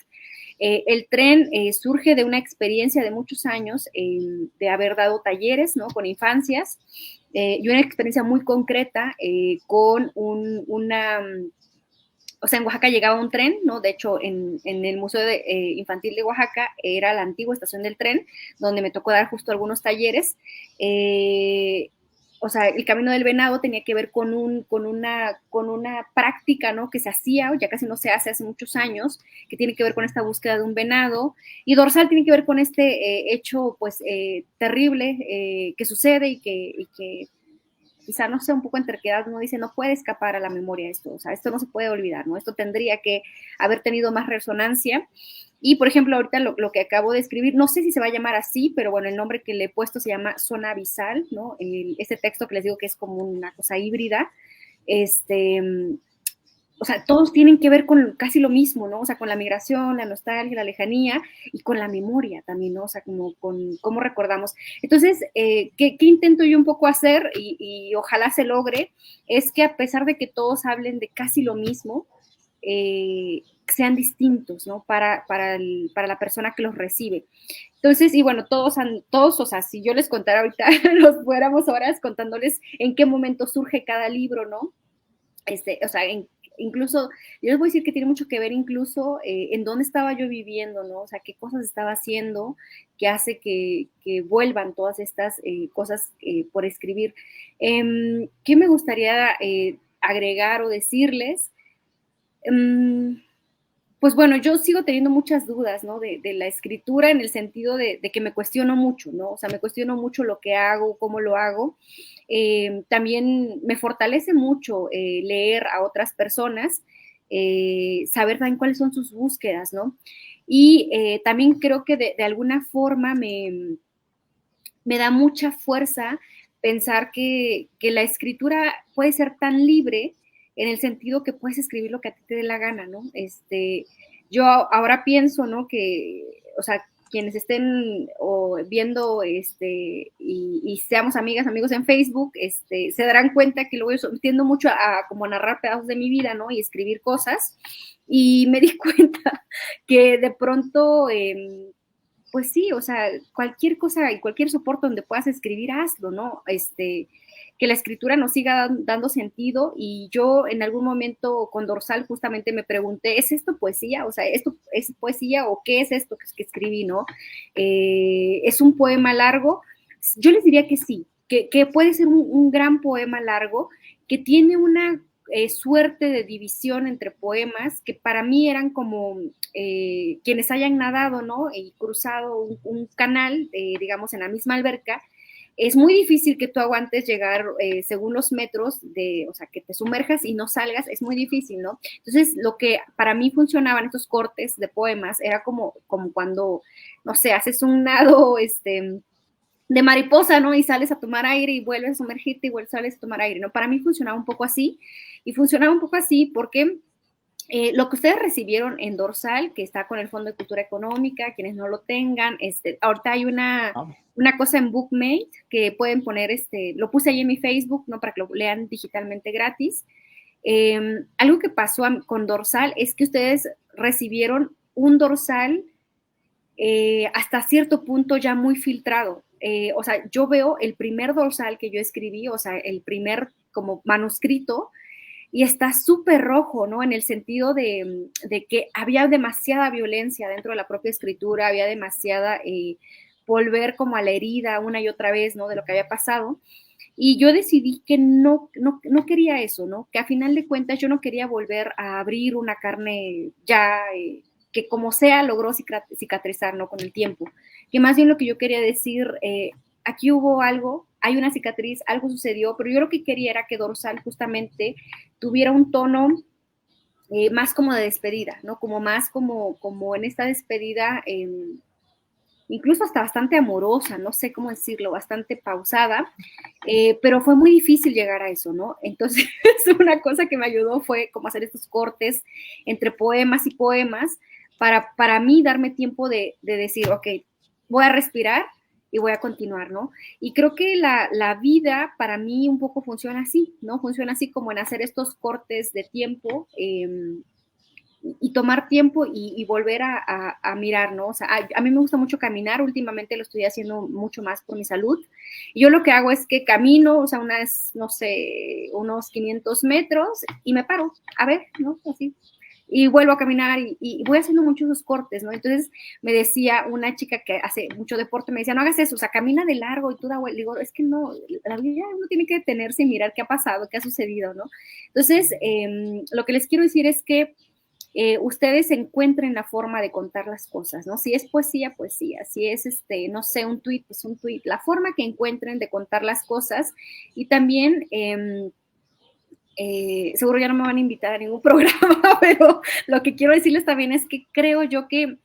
El tren surge de una experiencia de muchos años de haber dado talleres, ¿no? Con infancias y una experiencia muy concreta con o sea, en Oaxaca llegaba un tren, ¿no? De hecho, en el Museo Infantil de Oaxaca era la antigua estación del tren, donde me tocó dar justo algunos talleres. O sea, el Camino del Venado tenía que ver con una práctica, ¿no? Que se hacía, ya casi no se hace muchos años, que tiene que ver con esta búsqueda de un venado. Y Dorsal tiene que ver con este hecho, pues, terrible que sucede y que quizá, no sé, un poco en terquedad uno dice, no puede escapar a la memoria esto, o sea, esto no se puede olvidar, ¿no? Esto tendría que haber tenido más resonancia. Y, por ejemplo, ahorita lo que acabo de escribir, no sé si se va a llamar así, pero bueno, el nombre que le he puesto se llama Zona Abisal, ¿no? Este texto que les digo que es como una cosa híbrida, o sea, todos tienen que ver con casi lo mismo, ¿no? O sea, con la migración, la nostalgia, la lejanía y con la memoria también, ¿no? O sea, como con cómo recordamos. Entonces, ¿qué intento yo un poco hacer y ojalá se logre? Es que a pesar de que todos hablen de casi lo mismo, sean distintos, ¿no? Para la persona que los recibe. Entonces, y bueno, todos, o sea, si yo les contara ahorita, nos fuéramos horas contándoles en qué momento surge cada libro, ¿no? O sea, incluso, yo les voy a decir que tiene mucho que ver incluso en dónde estaba yo viviendo, ¿no? O sea, qué cosas estaba haciendo que hace que vuelvan todas estas cosas por escribir. ¿Qué me gustaría agregar o decirles? Pues bueno, yo sigo teniendo muchas dudas, ¿no? De la escritura en el sentido de que me cuestiono mucho, ¿no? O sea, me cuestiono mucho lo que hago, cómo lo hago. También me fortalece mucho leer a otras personas, saber también cuáles son sus búsquedas, ¿no? Y también creo que de alguna forma me da mucha fuerza pensar que la escritura puede ser tan libre en el sentido que puedes escribir lo que a ti te dé la gana, ¿no? Yo ahora pienso, ¿no? Que, o sea, quienes estén viendo y seamos amigas, amigos en Facebook, se darán cuenta que lo voy tiendo mucho a como narrar pedazos de mi vida, ¿no? Y escribir cosas. Y me di cuenta que de pronto pues sí, o sea, cualquier cosa y cualquier soporte donde puedas escribir, hazlo, ¿no? Que la escritura nos siga dando sentido y yo en algún momento con Dorsal justamente me pregunté, ¿es esto poesía? O sea, ¿esto es poesía o qué es esto que escribí, no? ¿Es un poema largo? Yo les diría que sí, que puede ser un gran poema largo, que tiene una suerte de división entre poemas que para mí eran como quienes hayan nadado, ¿no? Y cruzado un canal, digamos, en la misma alberca, es muy difícil que tú aguantes llegar según los metros, o sea, que te sumerjas y no salgas, es muy difícil, ¿no? Entonces, lo que para mí funcionaban estos cortes de poemas era como cuando, no sé, haces un nado, de mariposa, ¿no? Y sales a tomar aire y vuelves a sumergirte y sales a tomar aire, ¿no? Para mí funcionaba un poco así, y funcionaba un poco así porque lo que ustedes recibieron en Dorsal, que está con el Fondo de Cultura Económica, quienes no lo tengan, ahorita hay una cosa en Bookmate que pueden poner, lo puse ahí en mi Facebook, ¿no? Para que lo lean digitalmente gratis. Algo que pasó con Dorsal es que ustedes recibieron un Dorsal hasta cierto punto ya muy filtrado. O sea, yo veo el primer Dorsal que yo escribí, o sea, el primer como manuscrito, y está súper rojo, ¿no? En el sentido de que había demasiada violencia dentro de la propia escritura, había demasiada volver como a la herida una y otra vez, ¿no? De lo que había pasado. Y yo decidí que no quería eso, ¿no? Que a final de cuentas yo no quería volver a abrir una carne ya que como sea logró cicatrizar, ¿no? Con el tiempo. Que más bien lo que yo quería decir, aquí hubo algo, hay una cicatriz, algo sucedió, pero yo lo que quería era que Dorsal justamente tuviera un tono más como de despedida, ¿no? Como más como en esta despedida, incluso hasta bastante amorosa, no sé cómo decirlo, bastante pausada, pero fue muy difícil llegar a eso, ¿no? Entonces, una cosa que me ayudó fue como hacer estos cortes entre poemas y poemas para mí darme tiempo de decir, ok, voy a respirar y voy a continuar, ¿no? Y creo que la vida para mí un poco funciona así, ¿no? Funciona así como en hacer estos cortes de tiempo, y tomar tiempo y volver a mirar, ¿no? O sea, a mí me gusta mucho caminar, últimamente lo estoy haciendo mucho más por mi salud. Y yo lo que hago es que camino, o sea, no sé, unos 500 metros y me paro, a ver, ¿no? Así. Y vuelvo a caminar y voy haciendo muchos esos cortes, ¿no? Entonces me decía una chica que hace mucho deporte, me decía, no hagas eso, o sea, camina de largo y tú da vuelta. Digo, es que no, la vida uno tiene que detenerse y mirar qué ha pasado, qué ha sucedido, ¿no? Entonces, lo que les quiero decir es que ustedes encuentren la forma de contar las cosas, ¿no? Si es poesía, poesía, si es, no sé, un tuit, pues un tuit, la forma que encuentren de contar las cosas y también, seguro ya no me van a invitar a ningún programa, pero lo que quiero decirles también es que creo yo que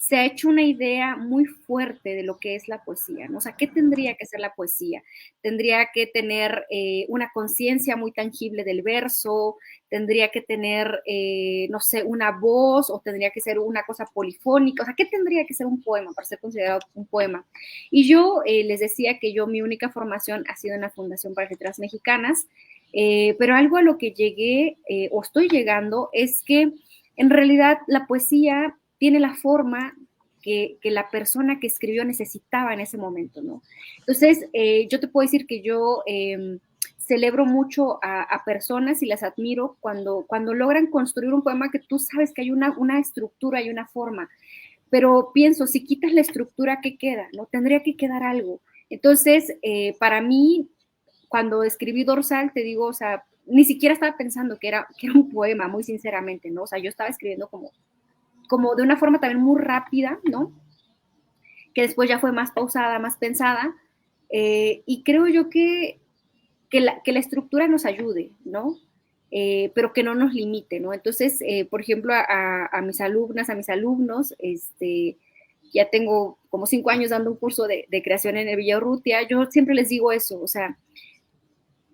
se ha hecho una idea muy fuerte de lo que es la poesía, ¿no? O sea, ¿qué tendría que ser la poesía? Tendría que tener una conciencia muy tangible del verso, tendría que tener, no sé, una voz, o tendría que ser una cosa polifónica. O sea, ¿qué tendría que ser un poema para ser considerado un poema? Y yo les decía que mi única formación ha sido en la Fundación para Letras Mexicanas, pero algo a lo que llegué o estoy llegando es que en realidad la poesía tiene la forma que la persona que escribió necesitaba en ese momento, ¿no? Entonces, yo te puedo decir que yo celebro mucho a personas y las admiro cuando logran construir un poema que tú sabes que hay una estructura y una forma, pero pienso, si quitas la estructura, ¿qué queda? ¿No? Tendría que quedar algo. Entonces, para mí, cuando escribí Dorsal, te digo, o sea, ni siquiera estaba pensando que era un poema, muy sinceramente, ¿no? O sea, yo estaba escribiendo como de una forma también muy rápida, ¿no? Que después ya fue más pausada, más pensada, y creo yo que la estructura nos ayude, ¿no? Pero que no nos limite, ¿no? Entonces, por ejemplo, a mis alumnas, a mis alumnos, ya tengo como 5 años dando un curso de creación en el Villarrutia, yo siempre les digo eso, o sea,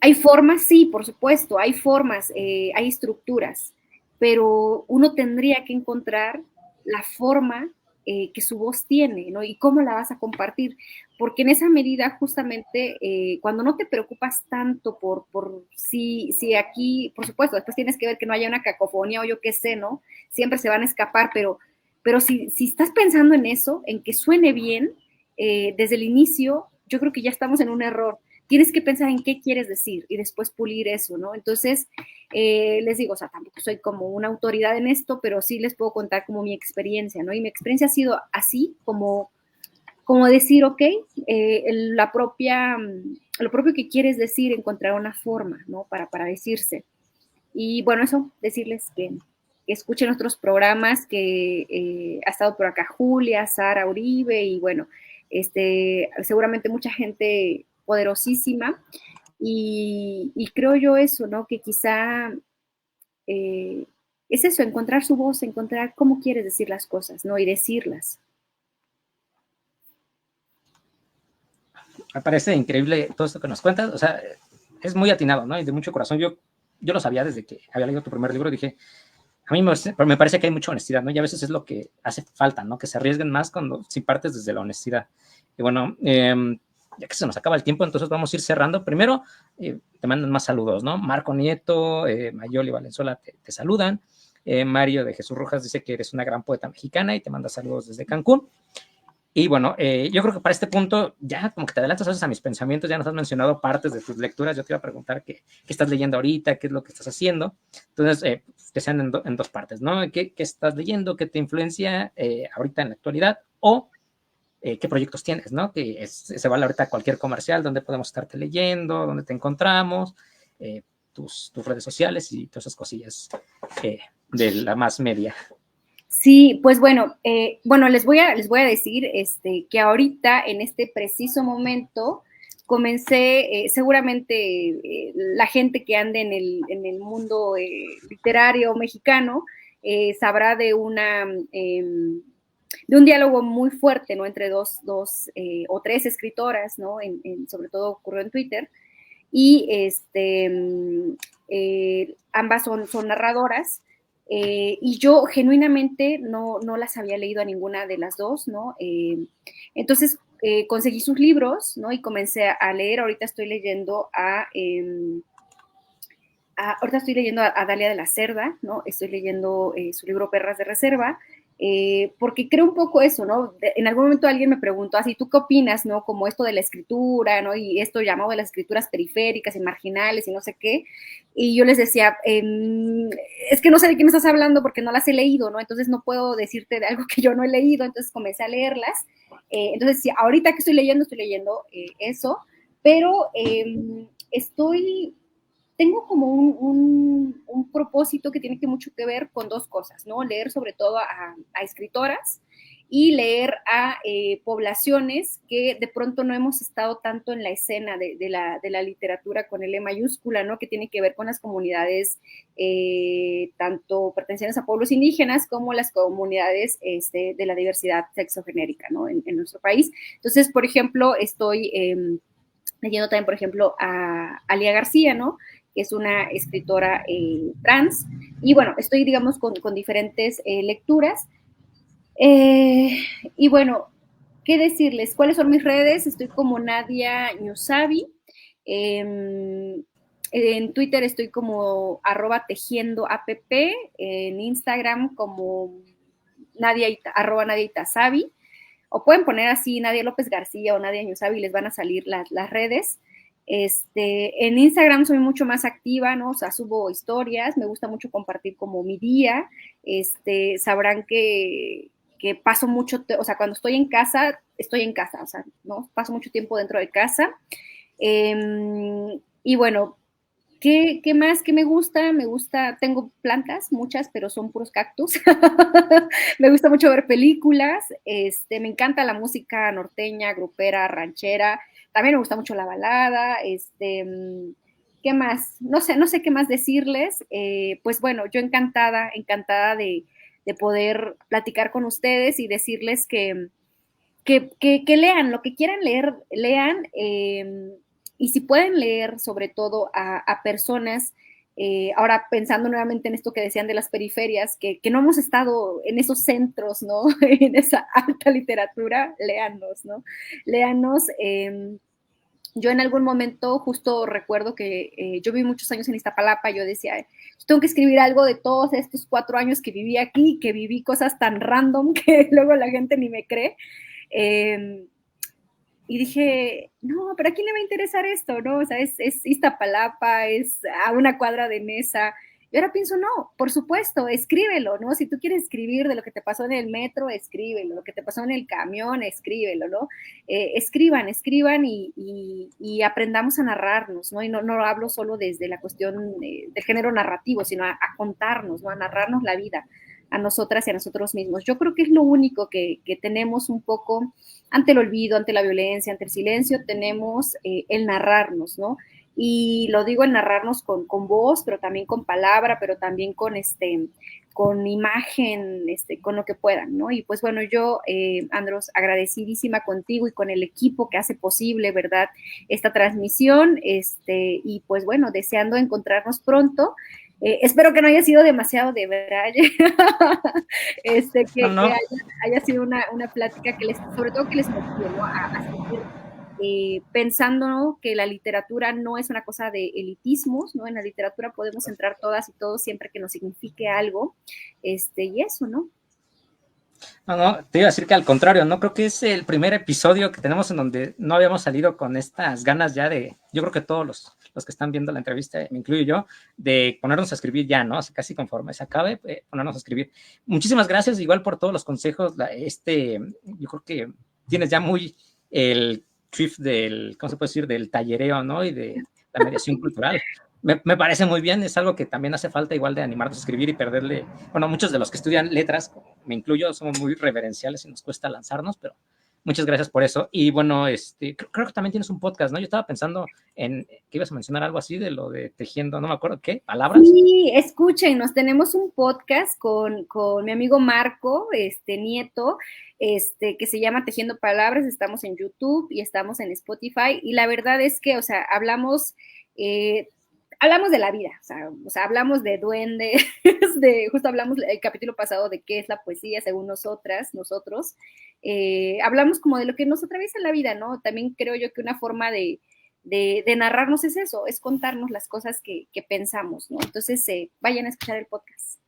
hay formas, sí, por supuesto, hay formas, hay estructuras, pero uno tendría que encontrar la forma que su voz tiene, ¿no? Y cómo la vas a compartir, porque en esa medida justamente cuando no te preocupas tanto por si aquí, por supuesto, después tienes que ver que no haya una cacofonía o yo qué sé, ¿no? Siempre se van a escapar, pero si estás pensando en eso, en que suene bien, desde el inicio, yo creo que ya estamos en un error. Tienes que pensar en qué quieres decir y después pulir eso, ¿no? Entonces, les digo, o sea, tampoco soy como una autoridad en esto, pero sí les puedo contar como mi experiencia, ¿no? Y mi experiencia ha sido así, como decir, ok, lo propio que quieres decir, encontrar una forma, ¿no? Para decirse. Y bueno, eso, decirles que escuchen otros programas, que ha estado por acá Julia, Sara Uribe, y bueno, seguramente mucha gente poderosísima, y creo yo eso, ¿no? Que quizá eh, es eso, encontrar su voz, encontrar cómo quieres decir las cosas, ¿no? Y decirlas. Me parece increíble todo esto que nos cuentas, o sea, es muy atinado, ¿no? Y de mucho corazón. Yo lo sabía desde que había leído tu primer libro, dije, a mí me parece que hay mucha honestidad, ¿no? Y a veces es lo que hace falta, ¿no? Que se arriesguen más si partes desde la honestidad. Y bueno, ya que se nos acaba el tiempo, entonces vamos a ir cerrando. Primero, te mandan más saludos, ¿no? Marco Nieto, Mayoli Valenzuela te saludan. Mario de Jesús Rojas dice que eres una gran poeta mexicana y te manda saludos desde Cancún. Y bueno, yo creo que para este punto ya como que te adelantas a veces a mis pensamientos, ya nos has mencionado partes de tus lecturas, yo te iba a preguntar qué estás leyendo ahorita, qué es lo que estás haciendo. Entonces, que sean en dos partes, ¿no? ¿Qué estás leyendo? ¿Qué te influencia ahorita en la actualidad? O qué proyectos tienes, ¿no? Que se vale ahorita cualquier comercial, donde podemos estarte leyendo, donde te encontramos, tus redes sociales y todas esas cosillas de la más media. Sí, pues bueno, les voy a decir que ahorita, en este preciso momento, comencé, seguramente la gente que ande en el mundo literario mexicano sabrá de un diálogo muy fuerte, ¿no? Entre dos o tres escritoras, ¿no? Sobre todo ocurrió en Twitter, y ambas son narradoras, y yo genuinamente no las había leído a ninguna de las dos, ¿no? Entonces conseguí sus libros, ¿no? Y comencé a leer. Ahorita estoy leyendo a Dalia de la Cerda, ¿no? Estoy leyendo su libro Perras de Reserva, porque creo un poco eso, ¿no? En algún momento alguien me preguntó así, ¿tú qué opinas, no? Como esto de la escritura, ¿no? Y esto llamado de las escrituras periféricas y marginales y no sé qué. Y yo les decía, es que no sé de qué me estás hablando porque no las he leído, ¿no? Entonces no puedo decirte de algo que yo no he leído, entonces comencé a leerlas. Entonces, sí, ahorita que estoy leyendo eso, pero tengo como un propósito que tiene mucho que ver con dos cosas, ¿no? Leer sobre todo a escritoras y leer a poblaciones que de pronto no hemos estado tanto en la escena de la literatura con L mayúscula, ¿no? Que tiene que ver con las comunidades tanto pertenecientes a pueblos indígenas como las comunidades de la diversidad sexogenérica, ¿no? En nuestro país. Entonces, por ejemplo, estoy leyendo también, por ejemplo, a Alia García, ¿no? Que es una escritora trans. Y bueno, estoy, digamos, con diferentes lecturas. Y bueno, ¿qué decirles? ¿Cuáles son mis redes? Estoy como Nadia Ñusabi. En Twitter estoy como @tejiendoapp. En Instagram como @Nadia Itazabi. O pueden poner así Nadia López García o Nadia Ñusabi y les van a salir las redes. En Instagram soy mucho más activa, ¿no? O sea, subo historias, me gusta mucho compartir como mi día. Sabrán que paso mucho, o sea, cuando estoy en casa, o sea, ¿no? Paso mucho tiempo dentro de casa. Y bueno, ¿qué más? ¿Qué me gusta? Me gusta, tengo plantas, muchas, pero son puros cactus. Me gusta mucho ver películas. Me encanta la música norteña, grupera, ranchera. También me gusta mucho la balada. ¿Qué más? No sé qué más decirles. Pues bueno, yo encantada de poder platicar con ustedes y decirles que lean, lo que quieran leer, lean, y si pueden leer sobre todo a personas, ahora pensando nuevamente en esto que decían de las periferias, que no hemos estado en esos centros, ¿no? En esa alta literatura, léanos, ¿no? Léanos. Yo en algún momento justo recuerdo que yo viví muchos años en Iztapalapa, yo decía, tengo que escribir algo de todos estos 4 años que viví aquí, que viví cosas tan random que luego la gente ni me cree. Y dije, no, pero ¿a quién le va a interesar esto? ¿No? O sea, es Iztapalapa, es a una cuadra de Mesa. Y ahora pienso, no, por supuesto, escríbelo, ¿no? Si tú quieres escribir de lo que te pasó en el metro, escríbelo, lo que te pasó en el camión, escríbelo, ¿no? Escriban y aprendamos a narrarnos, ¿no? Y no hablo solo desde la cuestión del género narrativo, sino a contarnos, ¿no? A narrarnos la vida, a nosotras y a nosotros mismos. Yo creo que es lo único que tenemos un poco ante el olvido, ante la violencia, ante el silencio, tenemos el narrarnos, ¿no? Y lo digo el narrarnos con voz, pero también con palabra, pero también con imagen, con lo que puedan, ¿no? Y pues bueno, yo, Andros, agradecidísima contigo y con el equipo que hace posible, ¿verdad?, esta transmisión, y pues bueno, deseando encontrarnos pronto. Espero que no haya sido demasiado de braille, que No, haya sido una plática que sobre todo que les motive, ¿no? A seguir pensando, ¿no?, que la literatura no es una cosa de elitismos, ¿no? En la literatura podemos entrar todas y todos siempre que nos signifique algo, y eso, ¿no? no, te iba a decir que al contrario, no creo que es el primer episodio que tenemos en donde no habíamos salido con estas ganas ya de, yo creo que todos los que están viendo la entrevista, me incluyo yo, de ponernos a escribir ya, ¿no? Así casi conforme se acabe, ponernos a escribir. Muchísimas gracias igual por todos los consejos, yo creo que tienes ya muy el shift del, ¿cómo se puede decir?, del tallereo, ¿no? Y de la mediación cultural. Me parece muy bien, es algo que también hace falta igual de animarnos a escribir y perderle, bueno, muchos de los que estudian letras, me incluyo, somos muy reverenciales y nos cuesta lanzarnos, pero muchas gracias por eso. Y bueno, creo que también tienes un podcast, ¿no? Yo estaba pensando en que ibas a mencionar algo así de lo de tejiendo, no me acuerdo qué, palabras. Sí, escúchenos, tenemos un podcast con mi amigo Marco, Nieto, que se llama Tejiendo Palabras, estamos en YouTube y estamos en Spotify, y la verdad es que, o sea, hablamos de la vida, o sea, hablamos de duendes, justo hablamos el capítulo pasado de qué es la poesía según nosotros, hablamos como de lo que nos atraviesa en la vida, ¿no? También creo yo que una forma de narrarnos es eso, es contarnos las cosas que pensamos, ¿no? Entonces, vayan a escuchar el podcast.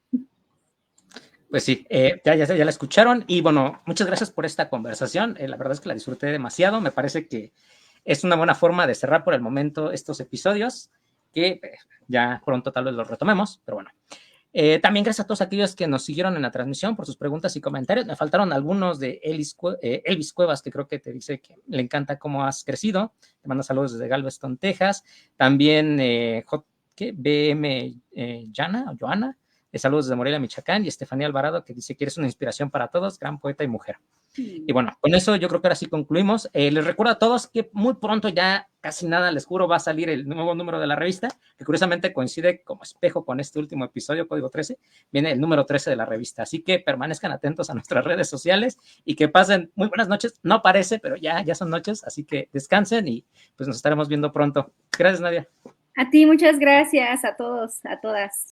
Pues sí, ya la escucharon y bueno, muchas gracias por esta conversación, la verdad es que la disfruté demasiado, me parece que es una buena forma de cerrar por el momento estos episodios, que ya pronto tal vez los retomemos, pero bueno. También gracias a todos aquellos que nos siguieron en la transmisión por sus preguntas y comentarios. Me faltaron algunos de Elvis Cuevas, que creo que te dice que le encanta cómo has crecido. Te manda saludos desde Galveston, Texas. También BM Joana Saludos desde Morelia, Michoacán. Y Estefanía Alvarado, que dice que eres una inspiración para todos, gran poeta y mujer. Y bueno, con eso yo creo que ahora sí concluimos. Les recuerdo a todos que muy pronto, ya casi nada, les juro, va a salir el nuevo número de la revista, que curiosamente coincide como espejo con este último episodio, Código 13, viene el número 13 de la revista. Así que permanezcan atentos a nuestras redes sociales y que pasen muy buenas noches. No parece, pero ya son noches, así que descansen y pues nos estaremos viendo pronto. Gracias, Nadia. A ti, muchas gracias, a todos, a todas.